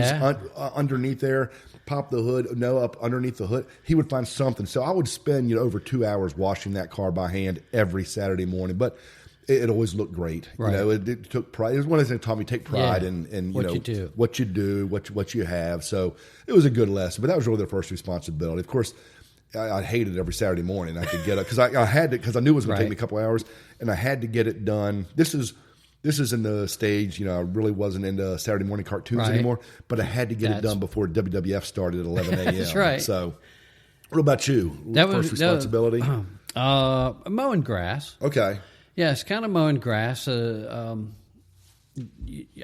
underneath there. Pop the hood, up underneath the hood. He would find something. So I would spend over 2 hours washing that car by hand every Saturday morning. But it always looked great. Right. It took pride. It was one of the things that taught me to take pride in what you do, what you have. So it was a good lesson. But that was really the first responsibility. Of course, I hated every Saturday morning. I could get up because I had to, because I knew it was going to take me a couple hours, and I had to get it done. This is in the stage, I really wasn't into Saturday morning cartoons anymore, but I had to get it done before WWF started at 11 a.m. That's right. So what about you? First responsibility? Mowing grass. Okay. Yeah, it's kind of mowing grass.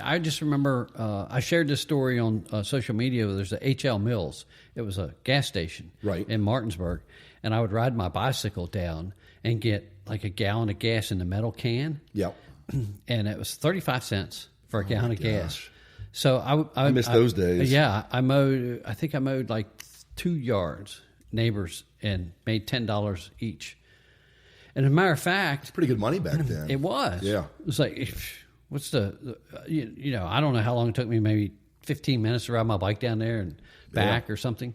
I just remember I shared this story on social media. There's a HL Mills. It was a gas station in Martinsburg, and I would ride my bicycle down and get like a gallon of gas in the metal can. Yep. And it was 35 cents for a gallon of gas. So I miss those days. Yeah, I think I mowed like 2 yards, neighbors, and made $10 each. And as a matter of fact, it's pretty good money back then. It was. Yeah. It was like, what's you know, I don't know how long it took me, maybe 15 minutes to ride my bike down there and back or something.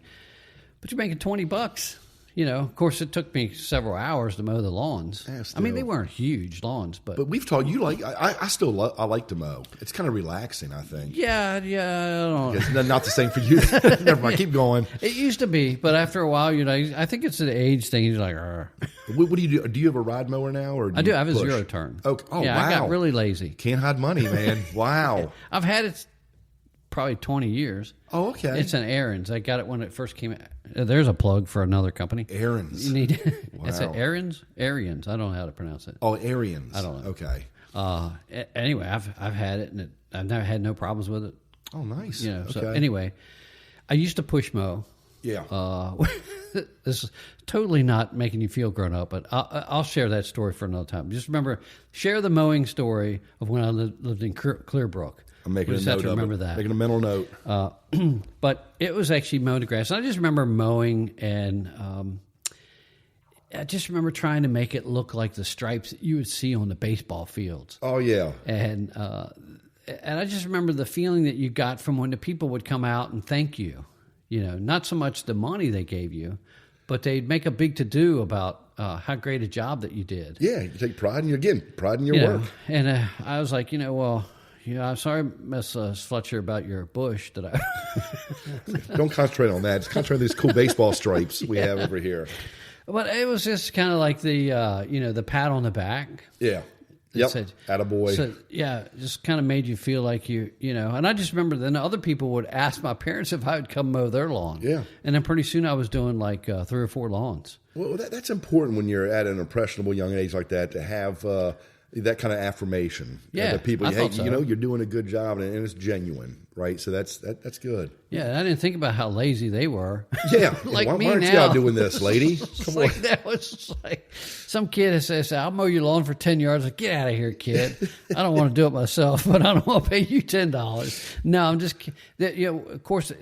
But you're making $20. You know, of course, it took me several hours to mow the lawns. Yeah, I mean, they weren't huge lawns, but we've talked. You like? I still I like to mow. It's kind of relaxing. I think. Yeah. I don't know. Not the same for you. Never mind. Keep going. It used to be, but after a while, you know, I think it's an age thing. You're like, what do you do? Do you have a ride mower now, or I do. I have a 0-turn. Okay. Oh, yeah, wow. I got really lazy. Can't hide money, man. Wow. I've had it probably 20 years. Oh, okay. It's an Aaron's. I got it when it first came out. There's a plug for another company. Aaron's. You need. Wow. It's an Aaron's. Arians. I don't know how to pronounce it. Oh, Arians. I don't know. Okay. Anyway, I've had it, and I've never had no problems with it. Oh, nice. You know. Okay. So anyway, I used to push mow. Yeah. This is totally not making you feel grown up, but I'll share that story for another time. Just remember, share the mowing story of when I lived in Clearbrook. I'm making we just have to remember that. Making a mental note. But it was actually mowing the grass. And I just remember mowing, and I just remember trying to make it look like the stripes that you would see on the baseball fields. Oh, yeah. And I just remember the feeling that you got from when the people would come out and thank you. You know, not so much the money they gave you, but they'd make a big to-do about how great a job that you did. Yeah, you take pride in your work. And I was like, I'm sorry, Miss Fletcher, about your bush that I... Don't concentrate on that. Just concentrate on these cool baseball stripes we have over here. But it was just kind of like the, the pat on the back. Yeah. Yep. Said, attaboy. So, yeah, just kind of made you feel like and I just remember then other people would ask my parents if I would come mow their lawn. Yeah. And then pretty soon I was doing like 3 or 4 lawns. Well, that's important when you're at an impressionable young age like that, to have that kind of affirmation. Yeah, that people, hey, so. You're doing a good job, and it's genuine, right? So that's good. Yeah, I didn't think about how lazy they were. Yeah, like why me aren't now. you out doing this, lady? Come on. That was like some kid says, "I'll mow your lawn for 10 yards." Like, get out of here, kid! I don't want to do it myself, but I don't want to pay you $10. No, I'm just, of course,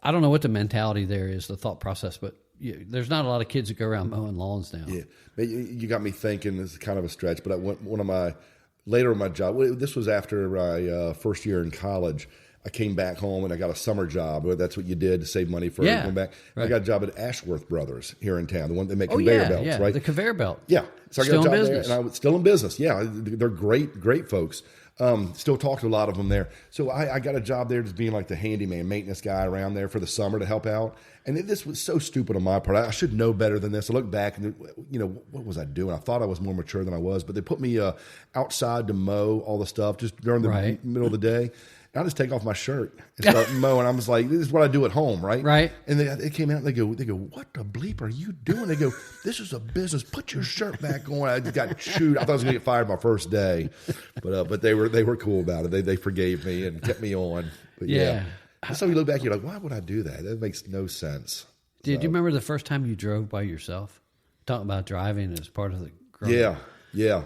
I don't know what the mentality there is, the thought process, but. There's not a lot of kids that go around mowing lawns now. Yeah, you got me thinking. This is kind of a stretch, but later in my job. This was after my first year in college. I came back home and I got a summer job. That's what you did to save money for going back. Right. I got a job at Ashworth Brothers here in town, the one that make conveyor belts, right? The conveyor belt. Yeah, so I got still a job in business. there, and I was still in business. Yeah, they're great folks. Still talk to a lot of them there. So I got a job there just being like the handyman, maintenance guy around there for the summer to help out. And this was so stupid on my part. I should know better than this. I look back and, what was I doing? I thought I was more mature than I was. But they put me outside to mow all the stuff just during the middle of the day. And I just take off my shirt and start mowing. I was like, this is what I do at home, right? Right. And they came out and they go, what the bleep are you doing? They go, this is a business. Put your shirt back on. I just got chewed. I thought I was going to get fired my first day. But they were cool about it. They forgave me and kept me on. But yeah. So you look back, you're like, why would I do that? That makes no sense. Did you remember the first time you drove by yourself? Talking about driving as part of the growing up. Yeah.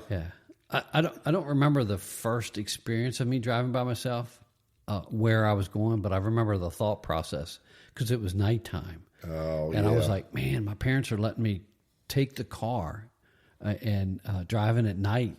I don't remember the first experience of me driving by myself, where I was going, but I remember the thought process because it was nighttime. Oh, and I was like, man, my parents are letting me take the car and driving at night.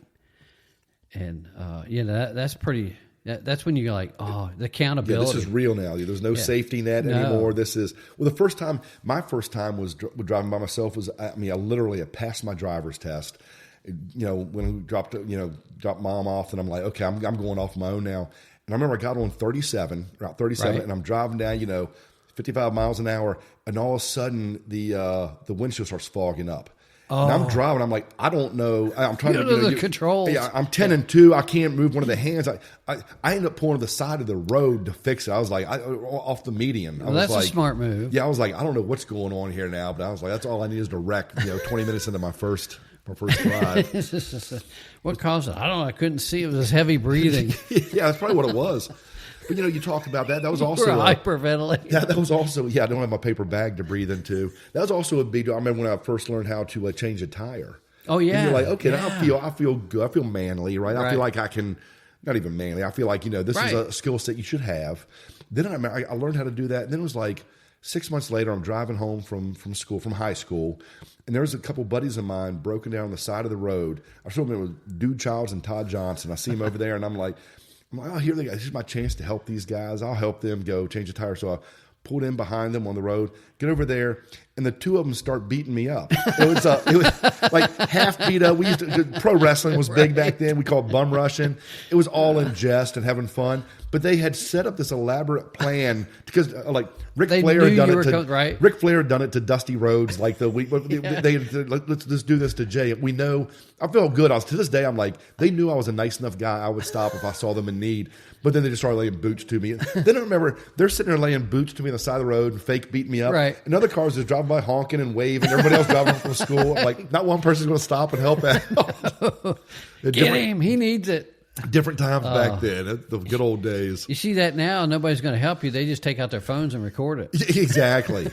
And that's pretty. That's when you're like, oh, the accountability. Yeah, this is real now. There's no safety net anymore. This is my first time was driving by myself was, I literally passed my driver's test. When we dropped mom off, and I'm like, okay, I'm going off my own now. And I remember I got on 37, and I'm driving down, 55 miles an hour, and all of a sudden the windshield starts fogging up. And I'm driving. I'm like, I don't know. I'm trying to do the controls. Yeah, I'm 10 and 2. I can't move one of the hands. I ended up pulling to the side of the road to fix it. I was like, off the median. Well, that's a smart move. Yeah, I was like, I don't know what's going on here now, but I was like, that's all I need is to wreck. 20 minutes into my first drive. What caused it? I don't know. I couldn't see. It was just heavy breathing. Yeah, that's probably what it was. But you talked about that. That was also hyperventilating. Yeah, that was also. Yeah, I don't have my paper bag to breathe into. That was also a big deal. I remember when I first learned how to change a tire. Oh yeah, and you're like, okay, now I feel good. I feel manly, right? I feel like I can. Not even manly. I feel like this is a skill set you should have. Then I learned how to do that. And then it was like 6 months later, I'm driving home from high school, and there was a couple buddies of mine broken down on the side of the road. I showed them it was Dude Childs and Todd Johnson. I see them over there, and I'm like, oh, here they go. This is my chance to help these guys. I'll help them go change a tire. So I pulled in behind them on the road, get over there, and the two of them start beating me up. It was like half beat up. We used to pro wrestling was big back then. We called it bum rushing. It was all in jest and having fun. But they had set up this elaborate plan because, Ric Flair had done it to Ric Flair had done it to Dusty Rhodes. Like let's do this to Jay. We know. I felt good. To this day, I'm like, they knew I was a nice enough guy. I would stop if I saw them in need. But then they just started laying boots to me. Then I remember they're sitting there laying boots to me on the side of the road and fake beating me up. Right. And other cars just driving by honking and waving. Everybody else driving from school. I'm like, not one person's going to stop and help out. Get him. He needs it. Different times back then, the good old days. You see that now, nobody's going to help you. They just take out their phones and record it. Exactly.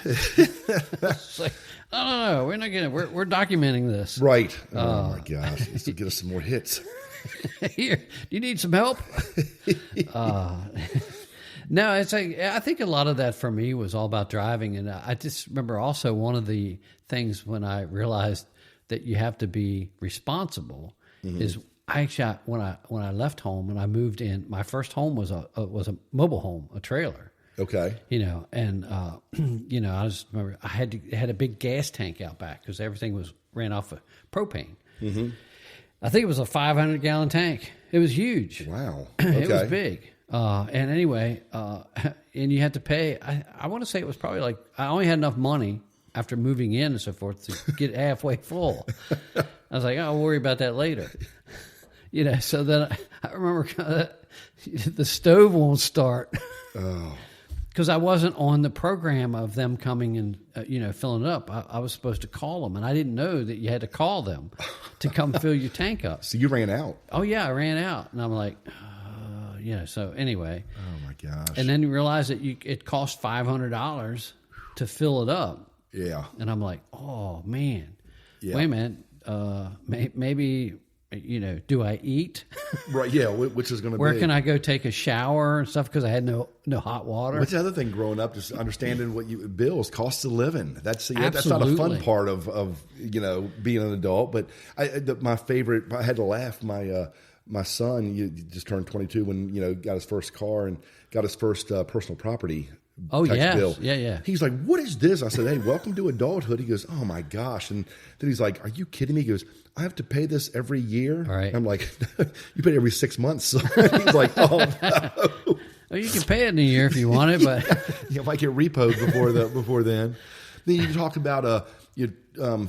It's like, no, we're not going to. We're documenting this. Right. Oh my gosh, let's get us some more hits. Here, do you need some help? No, it's like I think a lot of that for me was all about driving, and I just remember also one of the things when I realized that you have to be responsible is. When I left home and I moved in, my first home was a mobile home, a trailer. Okay. And I just remember I had a big gas tank out back because everything ran off of propane. Mm-hmm. I think it was a 500-gallon tank. It was huge. Wow. Okay. It was big. And anyway, and you had to pay. I want to say it was probably like I only had enough money after moving in and so forth to get halfway full. I was like, I'll worry about that later. So then I remember the stove won't start because I wasn't on the program of them coming and, filling it up. I was supposed to call them, and I didn't know that you had to call them to come fill your tank up. So you ran out. Oh, yeah, I ran out. And I'm like, so anyway. Oh, my gosh. And then you realize that it cost $500 to fill it up. Yeah. And I'm like, oh, man. Yeah. Wait a minute. Maybe... do I eat? Right, yeah, which is going to be... Where can I go take a shower and stuff because I had no hot water? What's the other thing growing up, just understanding bills, costs of living. That's not a fun part of being an adult. But my favorite, I had to laugh, my son, he just turned 22 when, got his first car and got his first personal property bill. Yeah. He's like, what is this? I said, hey, welcome to adulthood. He goes, oh my gosh. And then he's like, are you kidding me? He goes, I have to pay this every year. All right. I'm like, you pay it every 6 months. He's like, oh no. Well, you can pay it in a year if you want it, but yeah, if I get repoed before then. Then you talk about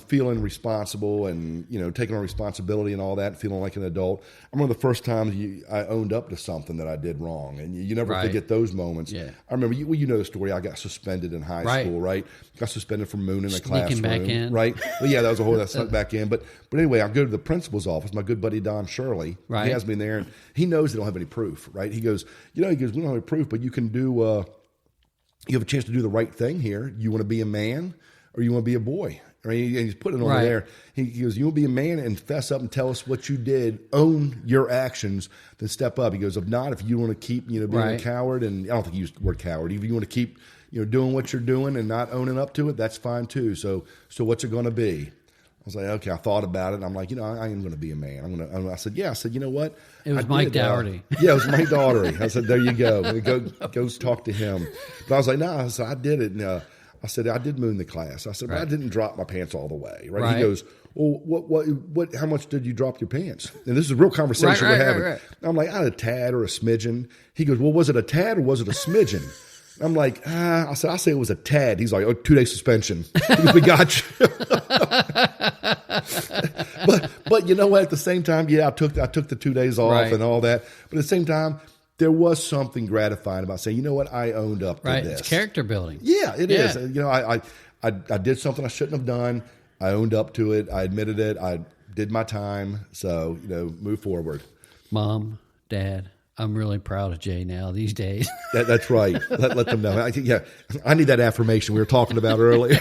feeling responsible and taking on responsibility and all that, feeling like an adult. I remember the first time I owned up to something that I did wrong, and you never forget those moments. Yeah. I remember you know the story. I got suspended in high school, right? Got suspended for mooning in a classroom, back in. right? Well, yeah, that was a whole that snuck back in. But anyway, I go to the principal's office. My good buddy Don Shirley, he has me in there, and he knows they don't have any proof, right? He goes, we don't have any proof, but you can do. You have a chance to do the right thing here. You want to be a man, or you want to be a boy? Right? And he's putting it over there. He goes, you want to be a man and fess up and tell us what you did, own your actions, then step up. He goes, if not, if you want to keep, being a coward, and I don't think he used the word coward. If you want to keep, doing what you're doing and not owning up to it, that's fine too. So what's it going to be? I was like, okay, I thought about it. And I'm like, I am going to be a man. I said, you know what? It was Mike Dougherty. Yeah, it was Mike Dougherty. I said, there you go. Go talk to him. But I was like, no, I did it. And, I said, I did moon the class. I said, but I didn't drop my pants all the way. Right? He goes, well, what, how much did you drop your pants? And this is a real conversation we're having. I'm like, I had a tad or a smidgen. He goes, well, was it a tad or was it a smidgen? I'm like, I say it was a tad. He's like, 2-day suspension. We got you. but you know what? At the same time, I took the 2 days off and all that. But at the same time, there was something gratifying about saying, you know what? I owned up to this. It's character building. Yeah, it is. You know, I did something I shouldn't have done. I owned up to it. I admitted it. I did my time. So, move forward. Mom, Dad, I'm really proud of Jay now these days. That's right. Let them know. I need that affirmation we were talking about earlier.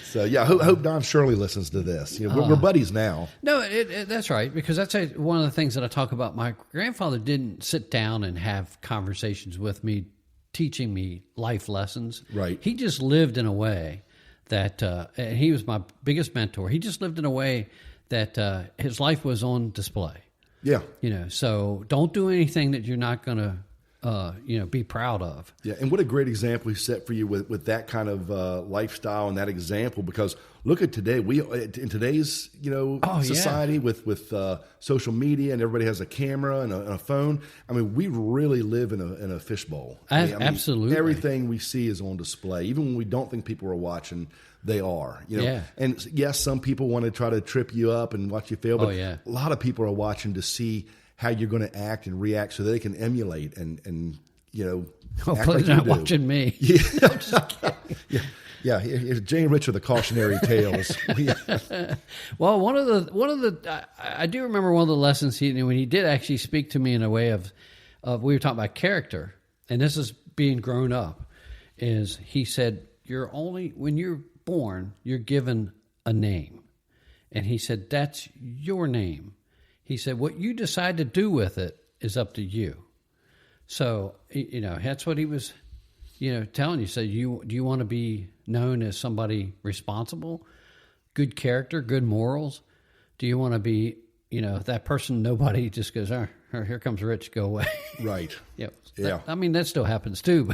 So, I hope Don Shirley listens to this. We're buddies now. No, that's right, because that's one of the things that I talk about. My grandfather didn't sit down and have conversations with me, teaching me life lessons. Right. He just lived in a way that, and he was my biggest mentor. He just lived in a way that his life was on display. Yeah. So don't do anything that you're not going to, be proud of. Yeah. And what a great example he set for you with that kind of lifestyle and that example, because look at today, in today's, society with social media and everybody has a camera and a phone. I mean, we really live in a fishbowl. Absolutely. Everything we see is on display. Even when we don't think people are watching, they are, And yes, some people want to try to trip you up and watch you fail, but a lot of people are watching to see how you're going to act and react so they can emulate and act like not watching me. Yeah. Jay and Rich are the cautionary tales. Well, one of the I do remember one of the lessons when he did actually speak to me in a way of we were talking about character, and this is being grown up, is he said, when you're born, you're given a name. And he said, that's your name. He said, what you decide to do with it is up to you. So, that's what he was, telling you. So do you want to be known as somebody responsible, good character, good morals? Do you want to be, that person nobody just goes, here comes Rich, go away. Right. Yeah. That still happens too.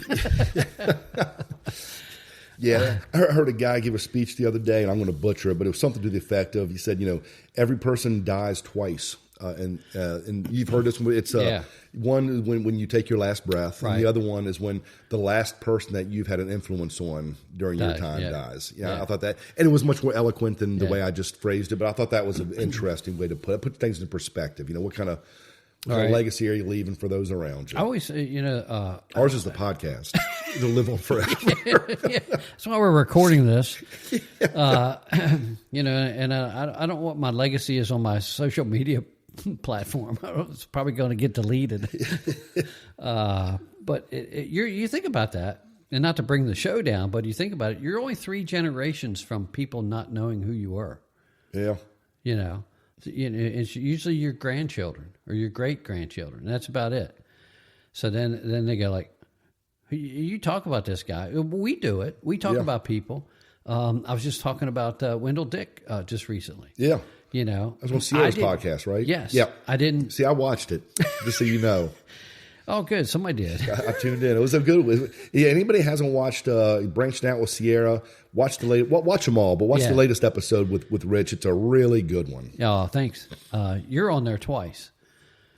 Yeah, I heard a guy give a speech the other day, and I'm going to butcher it, but it was something to the effect of, he said, every person dies twice. And you've heard this one. It's one when you take your last breath, and the other one is when the last person that you've had an influence on during your time dies. I thought that, and it was much more eloquent than the way I just phrased it, but I thought that was an interesting way to put things in perspective. What kind of legacy are you leaving for those around you? I always say, ours is the podcast. It'll live on forever. That's why we're recording this. And I don't know what my legacy is on my social media platform. It's probably going to get deleted. But you think about that, and not to bring the show down, but you think about it, you're only 3 generations from people not knowing who you were. Yeah. It's usually your grandchildren or your great-grandchildren. That's about it. So then they go like, you talk about this guy. We do it. We talk about people. I was just talking about Wendell Dick just recently. Yeah. I was on Sierra's podcast, right? Yes. Yep. I didn't. See, I watched it, just so you know. Oh, good. Somebody did. I tuned in. It was a good one. Yeah, anybody hasn't watched Branching Out with Sierra, watch them all, but watch the latest episode with Rich. It's a really good one. Oh, thanks. You're on there twice.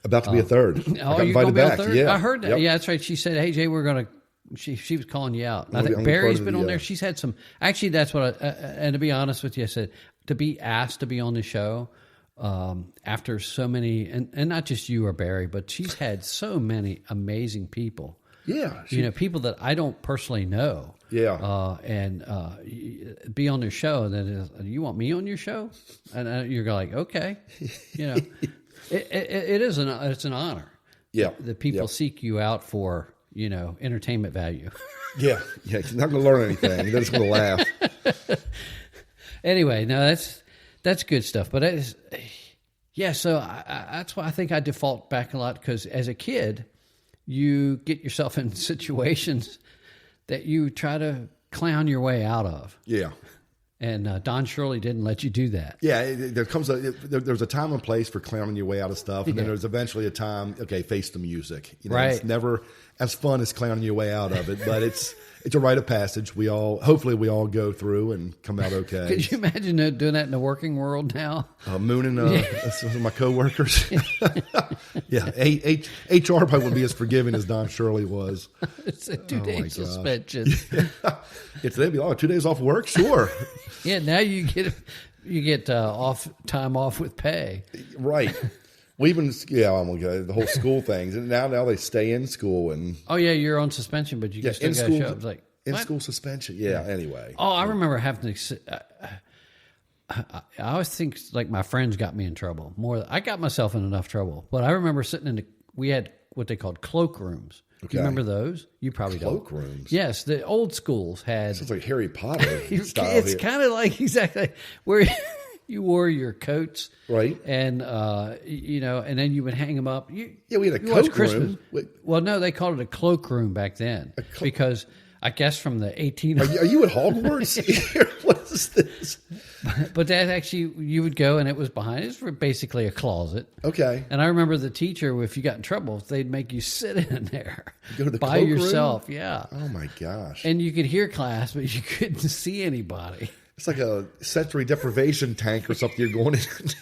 About to be a third. Oh, you're going to be a third? Yeah. I heard that. Yep. Yeah, that's right. She said, hey, Jay, we're going to... She was calling you out. I think Barry's been on there. She's had some... Actually, that's what and to be honest with you, I said, to be asked to be on the show after so many... And not just you or Barry, but she's had so many amazing people. Yeah. People that I don't personally know. Yeah. And be on their show. And then you want me on your show? And you're like, okay. It's an honor. Yeah. That people seek you out for... entertainment value. Yeah. He's not going to learn anything. He's just going to laugh. Anyway, no, that's good stuff. But so that's why I think I default back a lot, because as a kid, you get yourself in situations that you try to clown your way out of. Yeah. And Don Shirley didn't let you do that. Yeah, there's a time and place for clowning your way out of stuff, and then there's eventually a time. Okay, face the music. Right. It's never. as fun as clowning your way out of it, but it's a rite of passage. Hopefully we all go through and come out okay. Could you imagine doing that in the working world now? Mooning some of my coworkers. Yeah, HR probably wouldn't be as forgiving as Don Shirley was. It's a 2-day suspension. They'd be 2 days off work, sure. Yeah, now you get time off with pay. Right. We even the whole school things, and now they stay in school and. Oh yeah, you're on suspension, but you still got to show up. It's like in school suspension. Yeah. Anyway. Oh, I remember having to. I always think like my friends got me in trouble more. I got myself in enough trouble, but I remember sitting we had what they called cloak rooms. Okay. Do you remember those? You probably cloak don't. Rooms. Yes, the old schools had. Sounds like Harry Potter style. It's kind of like exactly where. You wore your coats, right? And and then you would hang them up. We had a coat room. Well, no, they called it a cloak room back then because I guess from the 1800s. Are you at Hogwarts? What is this? But that actually, you would go and it was behind. It was basically a closet. Okay. And I remember the teacher, if you got in trouble, they'd make you sit in there go to the by cloak yourself. Room? Yeah. Oh my gosh. And you could hear class, but you couldn't see anybody. It's like a sensory deprivation tank or something you're going into.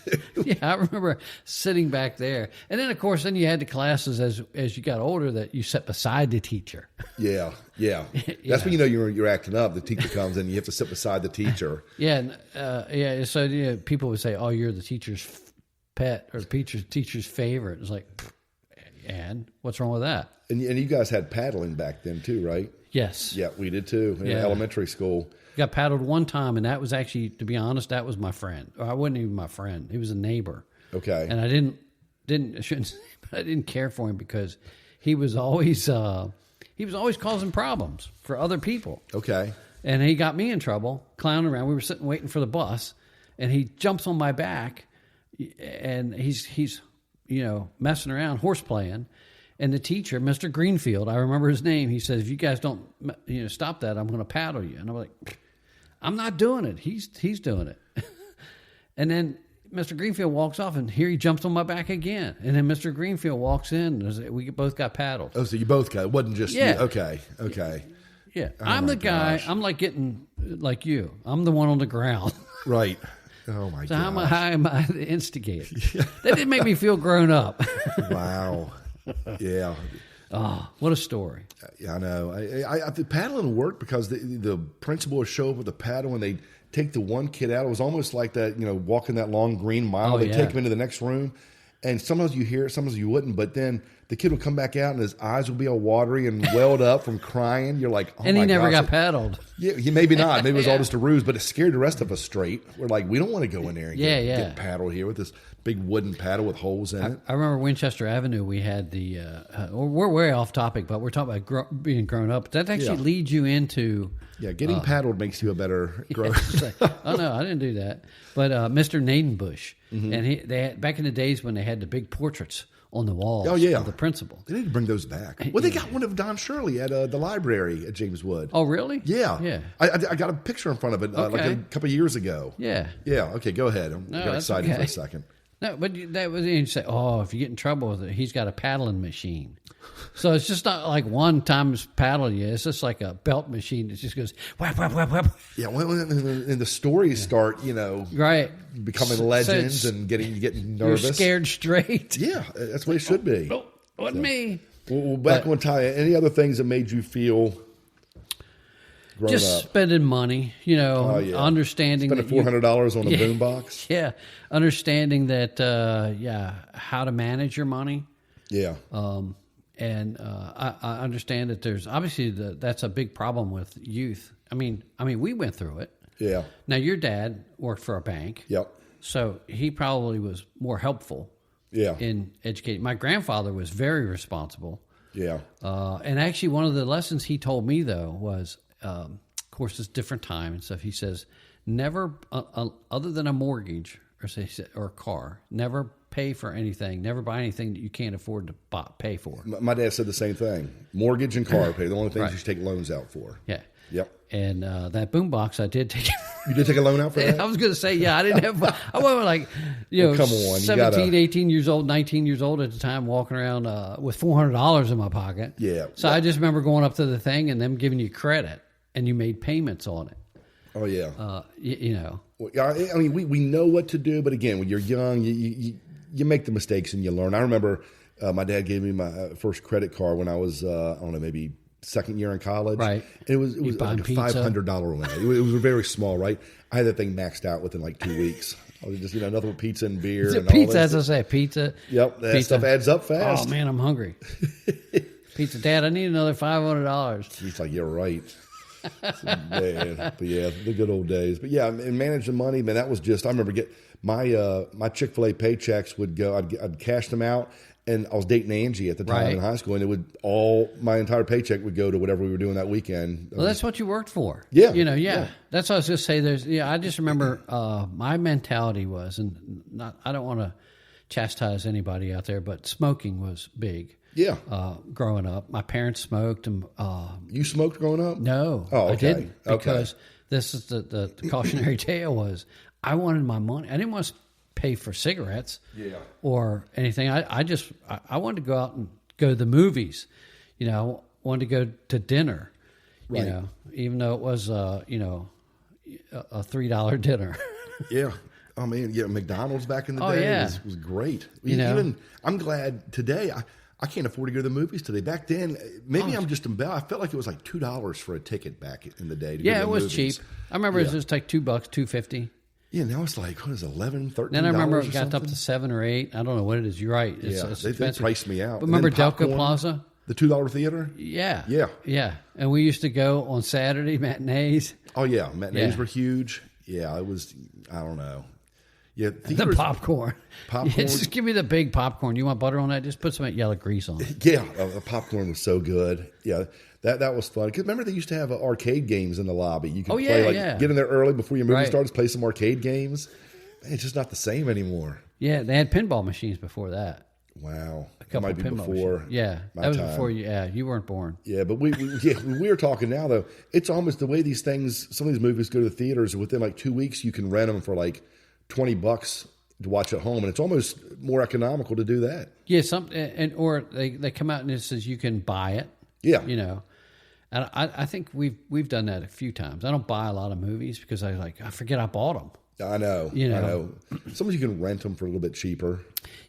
Yeah, I remember sitting back there. And then, of course, you had the classes as you got older that you sat beside the teacher. Yeah. That's when you know you're acting up. The teacher comes in, you have to sit beside the teacher. Yeah. So people would say, oh, you're the teacher's pet or the teacher's favorite. It's like, and what's wrong with that? And you guys had paddling back then too, right? Yes. Yeah, we did too in elementary school. Got paddled one time, and that was actually, to be honest, that was my friend. Or I wasn't even my friend; he was a neighbor. Okay. And I didn't care for him because he was always causing problems for other people. Okay. And he got me in trouble, clowning around. We were sitting waiting for the bus, and he jumps on my back, and he's messing around, horse playing. And the teacher, Mr. Greenfield, I remember his name. He said, "If you guys don't, stop that, I'm going to paddle you." And I'm like, "I'm not doing it. He's doing it." And then Mr. Greenfield walks off, and here he jumps on my back again. And then Mr. Greenfield walks in, and we both got paddled. Oh, so you both got it? Wasn't just you? Okay. Yeah, Oh I'm the guy. Gosh. I'm like getting like you. I'm the one on the ground. Right. Oh my god. So how am I the instigator? That didn't make me feel grown up. Wow. Yeah. Oh, what a story. Yeah, I know. The paddling worked because the principal would show up with a paddle and they'd take the one kid out. It was almost like that, walking that long green mile. They'd take him into the next room. And sometimes you hear it, sometimes you wouldn't. But then the kid would come back out and his eyes would be all watery and welled up from crying. You're like, oh my gosh. And he never got paddled. Yeah, maybe not. Maybe it was all just a ruse, but it scared the rest of us straight. We're like, we don't want to go in there and get paddled here with this big wooden paddle with holes in it. I remember Winchester Avenue, we had we're way off topic, but we're talking about being grown up. That actually leads you into... Yeah, getting paddled makes you a better grown up. Oh, no, I didn't do that. But Mr. Nadenbush, and they had, back in the days when they had the big portraits on the walls of the principal. They need to bring those back. Well, they got one of Don Shirley at the library at James Wood. Oh, really? Yeah. Yeah. I got a picture in front of it like a couple of years ago. Yeah. Yeah, okay, go ahead. I got excited for a second. No, but that was, you say, oh, if you get in trouble with it, he's got a paddling machine. So it's just not like one time's paddling you. It's just like a belt machine that just goes whap, whap, whap, whap. Yeah, and the stories start, right, becoming legends and getting nervous. You're scared straight. Yeah, that's what it should be. Nope, wasn't me. Well, back on Ty, any other things that made you feel grown just up? Spending money, understanding spending $400 on a boombox. Yeah, understanding that, how to manage your money. Yeah. And I understand that there's obviously that's a big problem with youth. I mean, we went through it. Yeah. Now your dad worked for a bank. Yep. So he probably was more helpful. Yeah. In educating. My grandfather was very responsible. Yeah. And actually, one of the lessons he told me though was, of course, it's different time and stuff. He says, never, other than a mortgage or a car, never pay for anything. Never buy anything that you can't afford to pay for. My dad said the same thing. Mortgage and car pay, the only things you should take loans out for. Yeah. Yep. And that boombox, I did take. You did take a loan out for that? I was going to say, yeah, I didn't have. I was like, come on, 17, 18 years old, 19 years old at the time, walking around with $400 in my pocket. Yeah. So I just remember going up to the thing and them giving you credit, and you made payments on it. Oh yeah. You know. Well, I mean, we know what to do, but again, when you're young, you make the mistakes and you learn. I remember my dad gave me my first credit card when I was I don't know, maybe second year in college. Right. And it was like a $500 limit. It was very small, right? I had that thing maxed out within like 2 weeks. I was just, nothing with pizza and beer. Is it and pizza, all as I say, pizza. Yep, that stuff adds up fast. Oh, man, I'm hungry. Pizza, Dad, I need another $500. He's like, you're right. Man. But yeah, the good old days. But yeah, and managing money, man, that was just, I remember my Chick-fil-A paychecks would go, I'd cash them out. And I was dating Angie at the time in high school, and my entire paycheck would go to whatever we were doing that weekend. Well, that's what you worked for. Yeah. Yeah. That's what I was going to say. I just remember my mentality was, and I don't want to chastise anybody out there, but smoking was big. Yeah. Growing up. My parents smoked. And, you smoked growing up? No. Oh, okay. I didn't. Because this is the cautionary tale was, I wanted my money. I didn't want to pay for cigarettes or anything. I wanted to go out and go to the movies. Wanted to go to dinner. Right. Even though it was a $3 dinner. Yeah. Oh man, yeah, McDonald's back in the day was great. Even I'm glad today I can't afford to go to the movies today. Back then, maybe I'm just embarrassed. I felt like it was like $2 for a ticket back in the day. To go to the was movies. cheap. I remember it was just like $2, $2.50. Yeah, now it's like, what is it, $11, $13? Then I remember it got up to $7 or $8. I don't know what it is. You're right. It's they priced me out. But remember Delco Plaza? The $2 theater? Yeah. Yeah. Yeah. And we used to go on Saturday matinees. Oh, yeah. Matinees were huge. Yeah, it was, I don't know. Yeah, the popcorn. Yeah, just give me the big popcorn. You want butter on that? Just put some yellow grease on it. Yeah, the popcorn was so good. Yeah, that was fun. Because remember, they used to have arcade games in the lobby. You could play, get in there early before your movie starts, play some arcade games. Man, it's just not the same anymore. Yeah, they had pinball machines before that. Wow. A couple that might be before. Machines. Yeah, that was time. before you. Yeah, you weren't born. Yeah, but we are talking now though. It's almost the way these things. Some of these movies go to the theaters. Within like 2 weeks, you can rent them for like $20 to watch at home, and it's almost more economical to do that. Yeah, or they come out and it says you can buy it. Yeah, and I think we've done that a few times. I don't buy a lot of movies because I forget I bought them. I know. I know. Sometimes you can rent them for a little bit cheaper.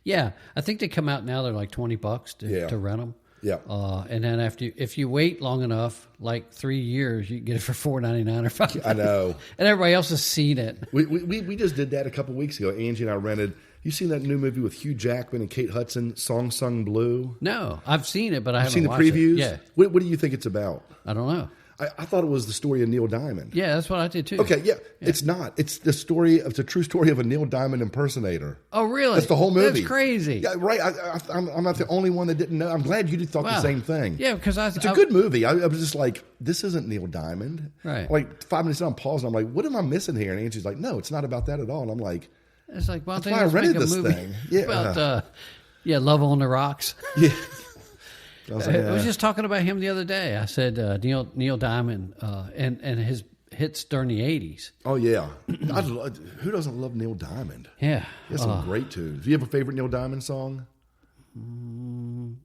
Yeah, I think they come out now. They're like $20 to rent them. Yeah. And then if you wait long enough, like 3 years, you can get it for $4.99 or $5. I know. And everybody else has seen it. We just did that a couple weeks ago. Angie and I rented. You seen that new movie with Hugh Jackman and Kate Hudson, Song Sung Blue? No, I've seen it, but I haven't seen the watched previews. It. Yeah. What do you think it's about? I don't know. I thought it was the story of Neil Diamond. Yeah, that's what I did too. Okay, yeah. It's not. It's the story. It's a true story of a Neil Diamond impersonator. Oh, really? That's the whole movie. That's crazy. Yeah, right. I'm not the only one that didn't know. I'm glad you thought the same thing. Yeah, because it's a good movie. I was just like, this isn't Neil Diamond. Right. Like 5 minutes in, I'm pausing. I'm like, what am I missing here? And Angie's like, no, it's not about that at all. And I'm like, it's like, well, that's why I rented this thing. Yeah. About Love on the Rocks. Yeah. I was just talking about him the other day. I said Neil Diamond and his hits during the 80s. Oh, yeah. Who doesn't love Neil Diamond? Yeah. He has some great tunes. Do you have a favorite Neil Diamond song?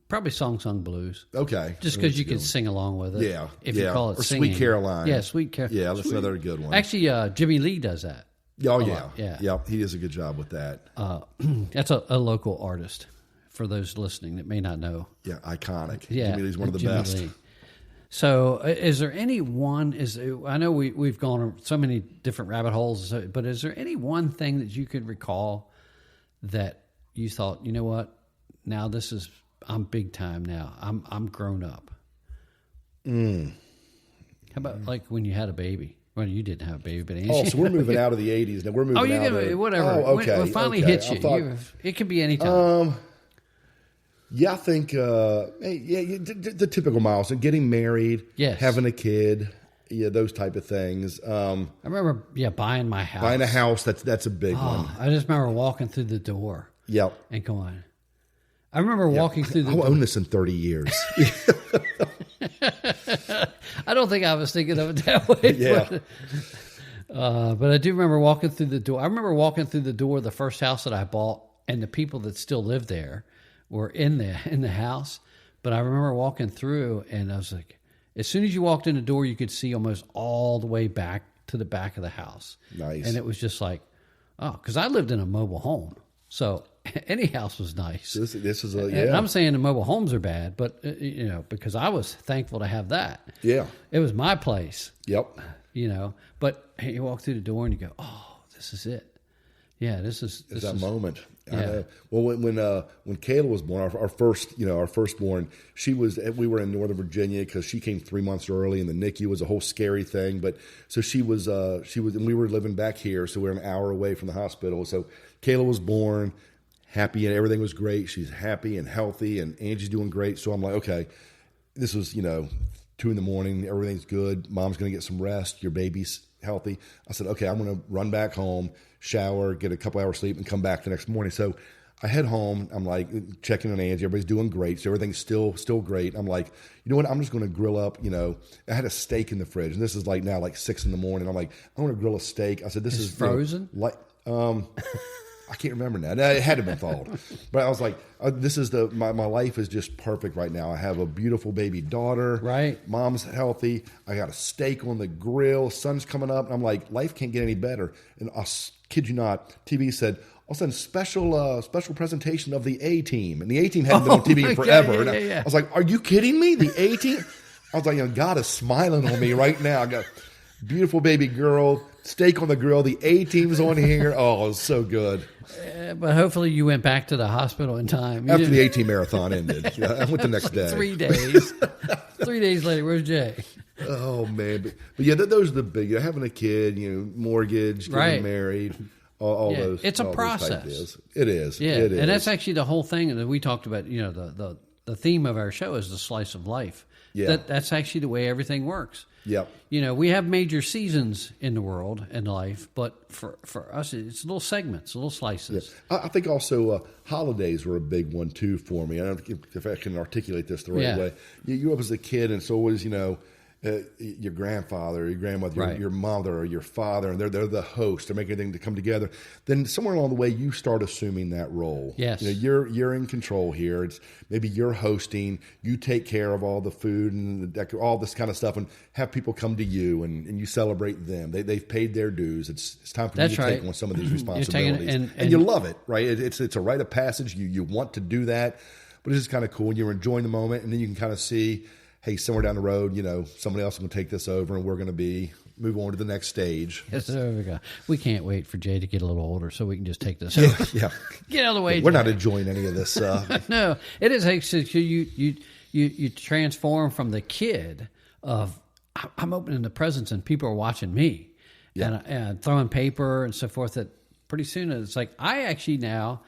Probably Song Sung Blues. Okay. Just because you can sing along with it. Yeah. If you call it or singing. Sweet Caroline. Yeah, Sweet Caroline. Yeah, that's another good one. Actually, Jimmy Lee does that. Oh, yeah. Yeah. Yep, he does a good job with that. That's a local artist. For those listening that may not know. Yeah, iconic. Yeah, Jimmy Lee's one of the Jimmy best. Lee. So is there any one, I know we've gone on so many different rabbit holes, but is there any one thing that you could recall that you thought, you know what, now I'm big time now. I'm grown up. How about like when you had a baby? Well, you didn't have a baby, but Can so we're moving out of the 80s. Now we're moving out of... whatever. Oh, okay. When it finally hits you. It can be any time. Yeah, I think the typical milestone, getting married, having a kid, those type of things. I remember, buying my house. Buying a house, that's a big one. I just remember walking through the door. Yep. And come on. I remember walking through the I'll own this in 30 years. I don't think I was thinking of it that way. Yeah. But I do remember walking through the door. I remember walking through the door of the first house that I bought, and the people that still lived there were in the house. But I remember walking through, and I was like, as soon as you walked in the door, you could see almost all the way back to the back of the house. Nice. And it was just like, oh, because I lived in a mobile home. So any house was nice. This is a, And I'm saying the mobile homes are bad, but, because I was thankful to have that. Yeah. It was my place. Yep. But you walk through the door and you go, oh, this is it. Yeah, this is that moment. Yeah. Well, when Kayla was born, our firstborn, we were in Northern Virginia because she came 3 months early, and the NICU was a whole scary thing. But so she was, and we were living back here, so we were an hour away from the hospital. So Kayla was born, happy, and everything was great. She's happy and healthy, and Angie's doing great. So I'm like, okay, this was 2 a.m, everything's good. Mom's gonna get some rest. Your baby's healthy. I said, okay, I'm gonna run back home, shower, get a couple hours sleep, and come back the next morning. So I head home. I'm like checking on Angie. Everybody's doing great. So everything's still great. I'm like, you know what? I'm just going to grill up. I had a steak in the fridge, and this is now 6 a.m. I'm like, I want to grill a steak. I said, this is frozen. I can't remember now. It had to have been thawed. But I was like, this is my life is just perfect right now. I have a beautiful baby daughter. Right. Mom's healthy. I got a steak on the grill. Sun's coming up. And I'm like, life can't get any better. And I kid you not, TV said, all of a sudden, special presentation of the A-Team. And the A-Team hadn't been on TV in forever. Yeah. I was like, are you kidding me? The A-Team? I was like, God is smiling on me right now. I got beautiful baby girl, steak on the grill. The A-Team's on here. Oh, it was so good. But hopefully you went back to the hospital in time. After the A-Team marathon ended. Yeah, I went the next day. 3 days. 3 days later, where's Jay? Oh, man. But yeah, those are the big, having a kid, mortgage, getting married, all those. It's a all process. It is. Yeah, It is. and that's actually the whole thing that we talked about. The theme of our show is the slice of life. Yeah. That's actually the way everything works. Yep. We have major seasons in the world and life, but for us, it's little segments, little slices. Yeah. I think also holidays were a big one, too, for me. I don't know if I can articulate this the right way. You grew up as a kid, and it's always, your grandfather, or your grandmother, your mother, or your father, and they're the host. They're making everything to come together. Then somewhere along the way, you start assuming that role. Yes, you're in control here. It's maybe you're hosting. You take care of all the food and all this kind of stuff, and have people come to you and you celebrate them. They've paid their dues. It's time for you to take on some of these responsibilities, and you love it, right? It's a rite of passage. You want to do that, but it's just kind of cool. And you're enjoying the moment, and then you can kind of see, hey, somewhere down the road, somebody else is going to take this over, and we're going to move on to the next stage. Yes, there we go. We can't wait for Jay to get a little older so we can just take this over. Yeah. Get out of the way. We're not enjoying any of this. No, it is. You transform from the kid of, I'm opening the presents and people are watching me, and throwing paper and so forth. That pretty soon it's like I actually now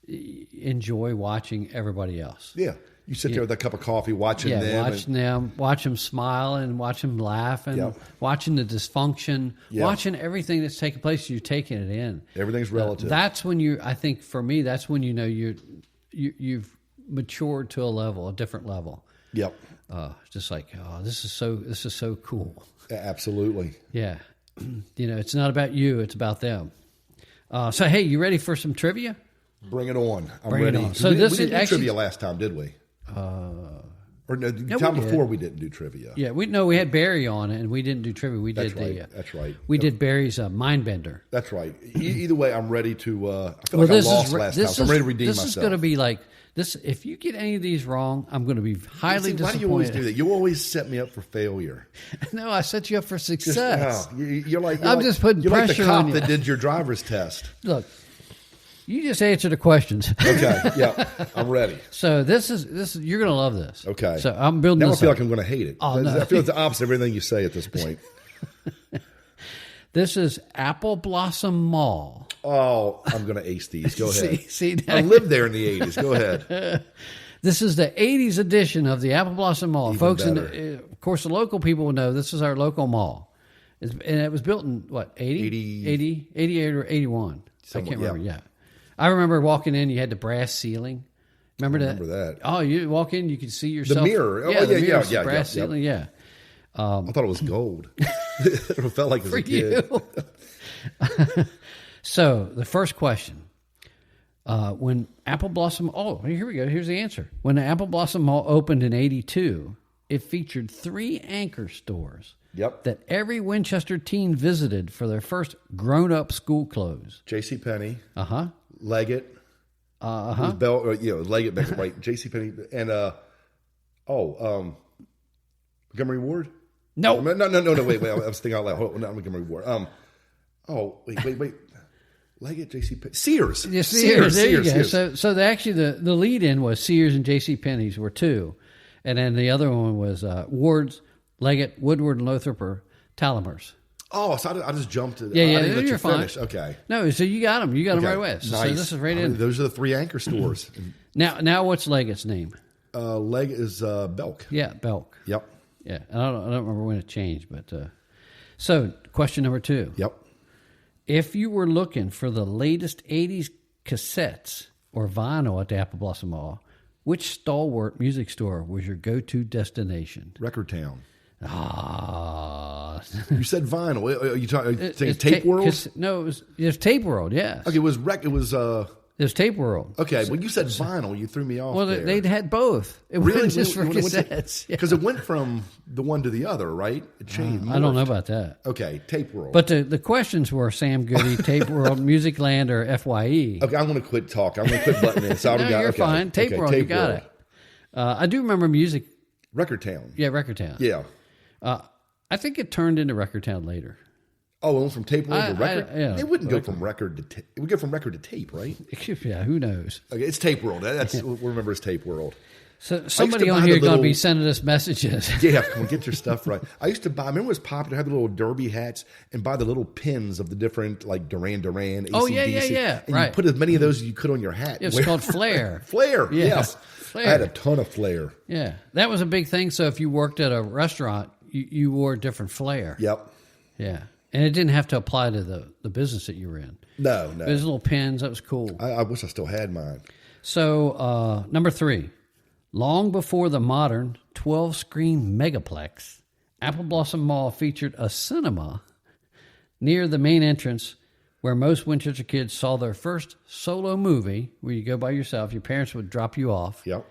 enjoy watching everybody else. Yeah. You sit there with a cup of coffee watching them. Watch them smile and watch them laugh and watching the dysfunction, watching everything that's taking place. You're taking it in. Everything's relative. That's when I think for me, that's when you've matured to a different level. Yep. Just like, this is so cool. Absolutely. Yeah. It's not about you, it's about them. So, hey, you ready for some trivia? Bring it on. I'm ready. On. So we this didn't is do trivia last time, did we? Or no, the time before we didn't do trivia. Yeah, we had Barry on and we didn't do trivia. That's right. We did Barry's Mind Bender. That's right. Either way, I'm ready to. I feel like I lost last time, so I'm ready to redeem myself. This is going to be like this. If you get any of these wrong, I'm going to be highly disappointed. Why do you always do that? You always set me up for failure. No, I set you up for success. You're like I'm just putting pressure on you. You're like the cop that did your driver's test. Look. You just answer the questions. Okay, yeah, I'm ready. So this is you're going to love this. Okay. So I'm building now this I feel up. like I'm going to hate it. Oh, no. I feel it's the opposite of everything you say at this point. This is Apple Blossom Mall. Oh, I'm going to ace these. Go ahead. See I lived there in the 80s. Go ahead. This is the 80s edition of the Apple Blossom Mall. Even Folks, better. Of course, the local people will know this is our local mall. And it was built in, what, 88 or 81? I can't remember, yeah. I remember walking in, you had the brass ceiling. Remember Remember that. Oh, you walk in, you could see yourself. The mirror. Oh, yeah. Brass ceiling, yeah. I thought it was gold. It felt like it was a kid. So, the first question. When Apple Blossom... Oh, here we go. Here's the answer. When the Apple Blossom Mall opened in 1982, it featured 3 anchor stores that every Winchester teen visited for their first grown-up school clothes. JCPenney. Uh-huh. Leggett. Uh-huh. Leggett, right? JCPenney. And, Montgomery Ward? No. Wait. I was thinking out loud. Hold on, not Montgomery Ward. Wait. Leggett, JCPenney. Sears. Yeah, Sears. There you go. Sears. So the lead-in was Sears and JCPenney's were 2. And then the other one was Ward's, Leggett, Woodward, and Lothrop, or Talamers. Oh, so I just jumped to Yeah, I didn't let you're you fine. finish. Okay. No, so you got them. You got them right away. So this is right in. Those are the 3 anchor stores. Now what's Leggett's name? Leggett is Belk. Yeah, Belk. Yep. Yeah, I don't remember when it changed, but so question number 2. Yep. If you were looking for the latest 80s cassettes or vinyl at the Apple Blossom Mall, which stalwart music store was your go-to destination? Record Town. Ah. You said vinyl. Are you saying Tape World? No, it was Tape World, yes. Okay, it was Tape World. Okay, when you said vinyl, you threw me off. Well, there. they'd had both. It Really? wasn't just for cassettes. Because it went from the one to the other, right? It changed. I don't know about that. Okay, Tape World. But the questions were Sam Goody, Tape World, Music Land, or FYE. Okay, I'm going to quit talking. I'm going to quit butting in. So You're fine. Tape World, you got it. I do remember music. Record Town. Yeah, Record Town. Yeah. I think it turned into Record Town later. Oh, it went from Tape World to record? Yeah, it wouldn't go from record to tape. It would go from record to tape, right? Yeah, who knows? Okay, it's Tape World. We'll remember it's Tape World. So somebody on here is going to be sending us messages. Yeah, come on, get your stuff right. I used to buy, remember it was popular to have the little derby hats and buy the little pins of the different, like Duran Duran, AC/DC. Oh, yeah. And you put as many of those as you could on your hat. It's called Flair. Flair, Yeah. yes. Flair. I had a ton of Flair. Yeah, that was a big thing. So if you worked at a restaurant, you wore a different Flair. Yep. Yeah. And it didn't have to apply to the business that you were in. No. There's little pins. That was cool. I wish I still had mine. So, number 3. Long before the modern 12-screen megaplex, Apple Blossom Mall featured a cinema near the main entrance where most Winchester kids saw their first solo movie, where you go by yourself. Your parents would drop you off. Yep.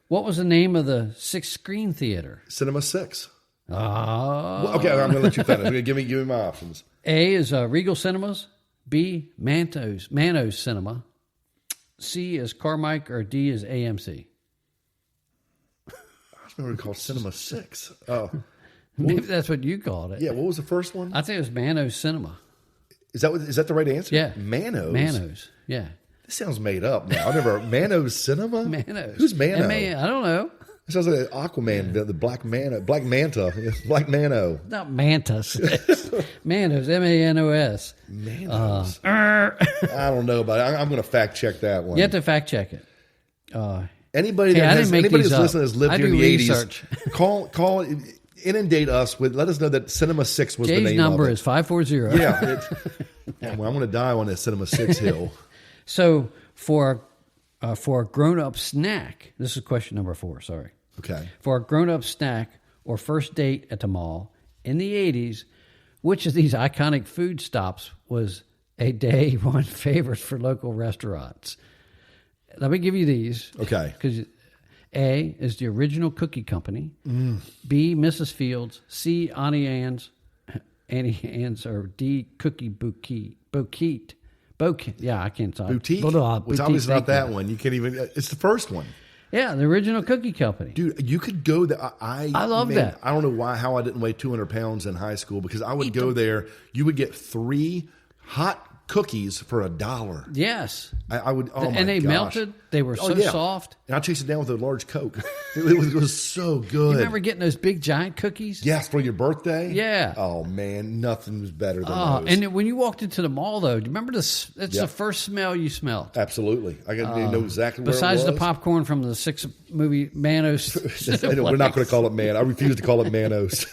What was the name of the 6-screen theater? Cinema 6. Ah. Okay, I'm going to let you finish. Give me my options. A is Regal Cinemas. B, Manos Cinema. C is Carmike, or D is AMC. I remember it called Cinema 6. Oh. Maybe that's what you called it. Yeah, what was the first one? I think it was Manos Cinema. Is that the right answer? Yeah. Manos, yeah. This sounds made up now. I never Manos Cinema? Manos. Who's Mano? I don't know. It sounds like Aquaman, the Black Manta, Black Mano. Not Mantas. Manos, Manos. Manos. I don't know about it. I'm going to fact check that one. You have to fact check it. Anybody that's listening has lived here in the research. 80s, call, inundate us with, let us know that Cinema 6 was Jay's the name number of it. is 540. Yeah. Well, I'm going to die on that Cinema 6 hill. So for a grown-up snack, this is question number 4, sorry. Okay. For a grown-up snack or first date at the mall in the 80s, which of these iconic food stops was a day one favorite for local restaurants? Let me give you these. Okay. Because A is the original cookie company. B, Mrs. Fields. C, Annie Ann's, or D, Cookie Bouquet. Yeah, I can't talk. Boutique? It's obviously not that one. You can't even, it's the first one. Yeah, the original cookie company. Dude, you could go there. I love that. I don't know how I didn't weigh 200 pounds in high school, because I would go there. You would get 3 hot cookies for $1. Yes. I would, oh my gosh. And they melted. They were so soft. And I chased it down with a large Coke. It was so good. You remember getting those big giant cookies? Yes, for your birthday? Yeah. Oh, man, nothing was better than those. And when you walked into the mall, though, do you remember this? It's the first smell you smelled. Absolutely. I got to know exactly where it was. Besides the popcorn from the 6 movie Manos. We're not going to call it Man. I refuse to call it Manos.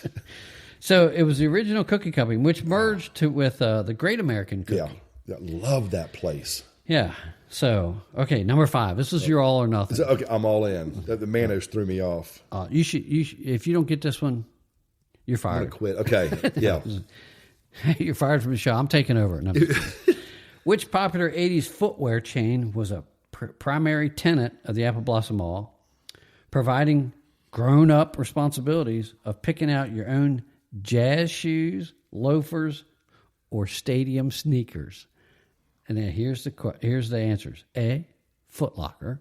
So it was the original cookie company, which merged with the Great American Cookie. Yeah, love that place. Yeah. So, okay, number 5. This is your all or nothing. Okay, I'm all in. The Manos threw me off. You should. If you don't get this one, you're fired. I'm going to quit. Okay, yeah. You're fired from the show. I'm taking over. No. Which popular 80s footwear chain was a primary tenant of the Apple Blossom Mall, providing grown-up responsibilities of picking out your own jazz shoes, loafers, or stadium sneakers? And then here's the answers. A, Foot Locker.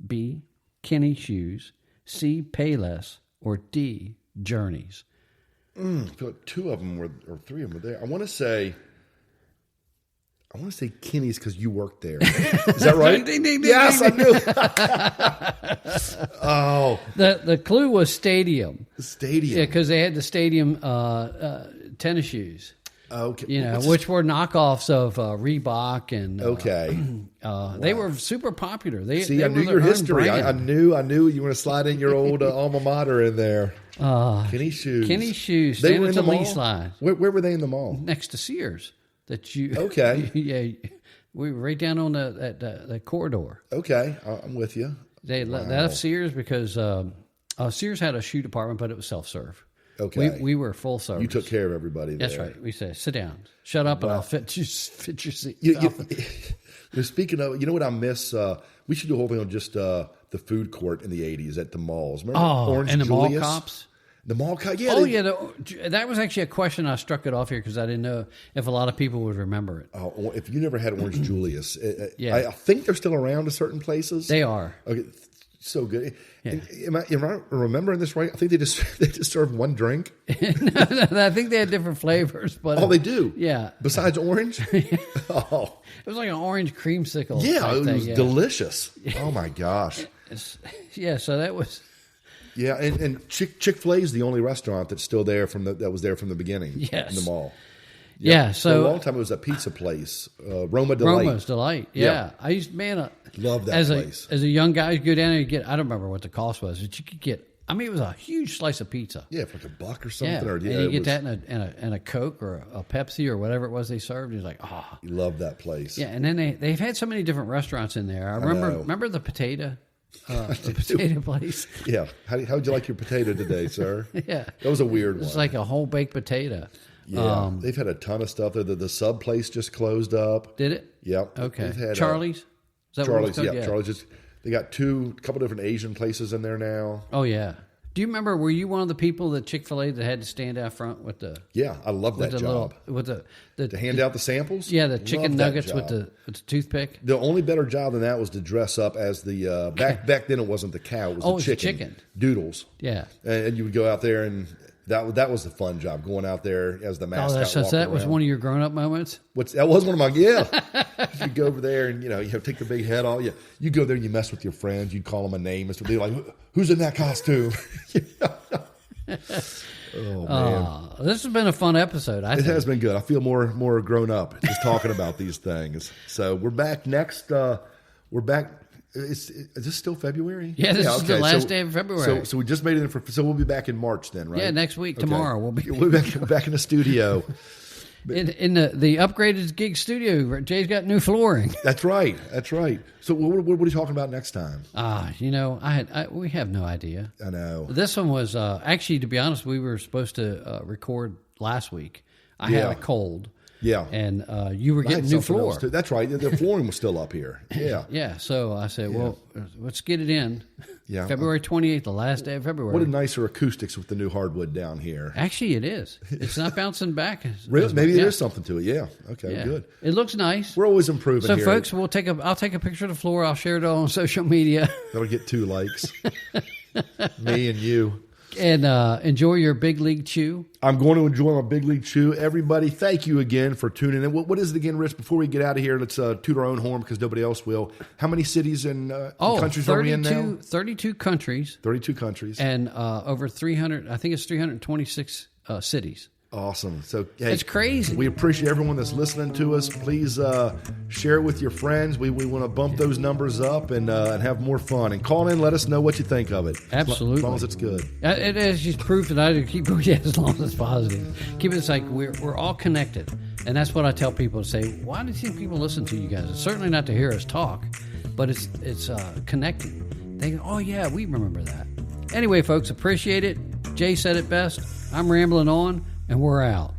B, Kenny Shoes. C, Payless. Or D, Journeys. I feel like 2 of them or 3 of them were there. I want to say Kenny's because you worked there. Is that right? Ding, ding, ding, yes, ding, I knew. Oh, the clue was stadium. Stadium. Yeah, because they had the stadium tennis shoes. Okay, which were knockoffs of Reebok and they were super popular. They I knew your history. I knew you were going to slide in your old alma mater in there. Kenny Shoes. Kenny Shoes. They were in the mall. Slide. Where were they in the mall? Next to Sears. Okay. Yeah, we were right down on the corridor. Okay, I'm with you. They left Sears because Sears had a shoe department, but it was self-serve. Okay. We were full service. You took care of everybody there. That's right. We said, sit down, shut up, and I'll fit your seat. Speaking of, you know what I miss? We should do a whole thing on just the food court in the 80s at the malls. Remember Orange and the Julius? mall cops? The mall cops, yeah. That was actually a question. I struck it off here because I didn't know if a lot of people would remember it. Oh, if you never had Orange Julius, yeah. I think they're still around in certain places. They are. Okay. So good. Yeah. Am I remembering this right? I think they just serve one drink. No, I think they had different flavors, but they do. Yeah. Besides orange. Oh, it was like an orange creamsicle. Yeah, it was delicious. Oh my gosh. So that was. Yeah, and Chick-fil-A is the only restaurant that's still there that was there from the beginning. Yes. In the mall. Yeah, so for a long time it was a pizza place, Roma Delight. Roma's Delight. Yeah. I used love that place. As a young guy, you go down there and get. I don't remember what the cost was, but you could get. I mean, it was a huge slice of pizza. Yeah, for like $1 or something. And you get that in a Coke or a Pepsi or whatever it was they served. He's like, you love that place. Yeah, and then they've had so many different restaurants in there. I remember the potato. The potato place. Yeah. How'd you like your potato today, sir? Yeah. That was a weird one. It's like a whole baked potato. Yeah. They've had a ton of stuff. The sub place just closed up. Did it? Yep. Okay. Had, Charlie's? Is that Charlie's, what it's called? Charlie's they got a couple different Asian places in there now. Oh, yeah. Do you remember, were you one of the people at Chick-fil-A that had to stand out front with the... Yeah, I love that job. To hand out the samples? Yeah, the chicken nuggets with the toothpick. The only better job than that was to dress up as the... back then it wasn't the cow, it was the chicken. Doodles. Yeah. And you would go out there and... That was a fun job, going out there as the mascot. So that was one of your grown-up moments? That was one of my, you go over there and, you take the big head off. You go there and you mess with your friends. You'd call them a name. And so they're like, who's in that costume? Oh, man. This has been a fun episode, I think. It has been good. I feel more grown up just talking about these things. So we're back next. We're back. Is this still February? Yeah, this is the last day of February. So we just made it in so we'll be back in March then, right? Yeah, next week, tomorrow. We'll be back in the studio. In the upgraded gig studio. Jay's got new flooring. That's right. So what are you talking about next time? We have no idea. I know. This one was, actually, to be honest, we were supposed to record last week. I had a cold. Yeah. And you were getting new floor. That's right. The flooring was still up here. Yeah. Yeah. So I said, well, let's get it in. Yeah. February 28th, the last day of February. What a nicer acoustics with the new hardwood down here. Actually, it is. It's not bouncing back. Really? Maybe there is something to it. Yeah. Okay, good. It looks nice. We're always improving so, here. folks, I'll take a picture of the floor. I'll share it on social media. That'll get 2 likes. Me and you. And enjoy your Big League Chew. I'm going to enjoy my Big League Chew. Everybody, thank you again for tuning in. What is it again, Rich? Before we get out of here, let's toot our own horn because nobody else will. How many cities and countries are we in now? 32 countries. 32 countries. And over 300, I think it's 326 cities. Awesome. So hey, it's crazy. We appreciate everyone that's listening to us. Please share it with your friends. We want to bump those numbers up and have more fun. And call in, let us know what you think of it. Absolutely. As long as it's good. It is just proof that I keep going as long as it's positive. Keep it like we're all connected. And that's what I tell people to say, why do you think people listen to you guys? It's certainly not to hear us talk, but it's connecting. They go, oh yeah, we remember that. Anyway, folks, appreciate it. Jay said it best. I'm rambling on, and we're out.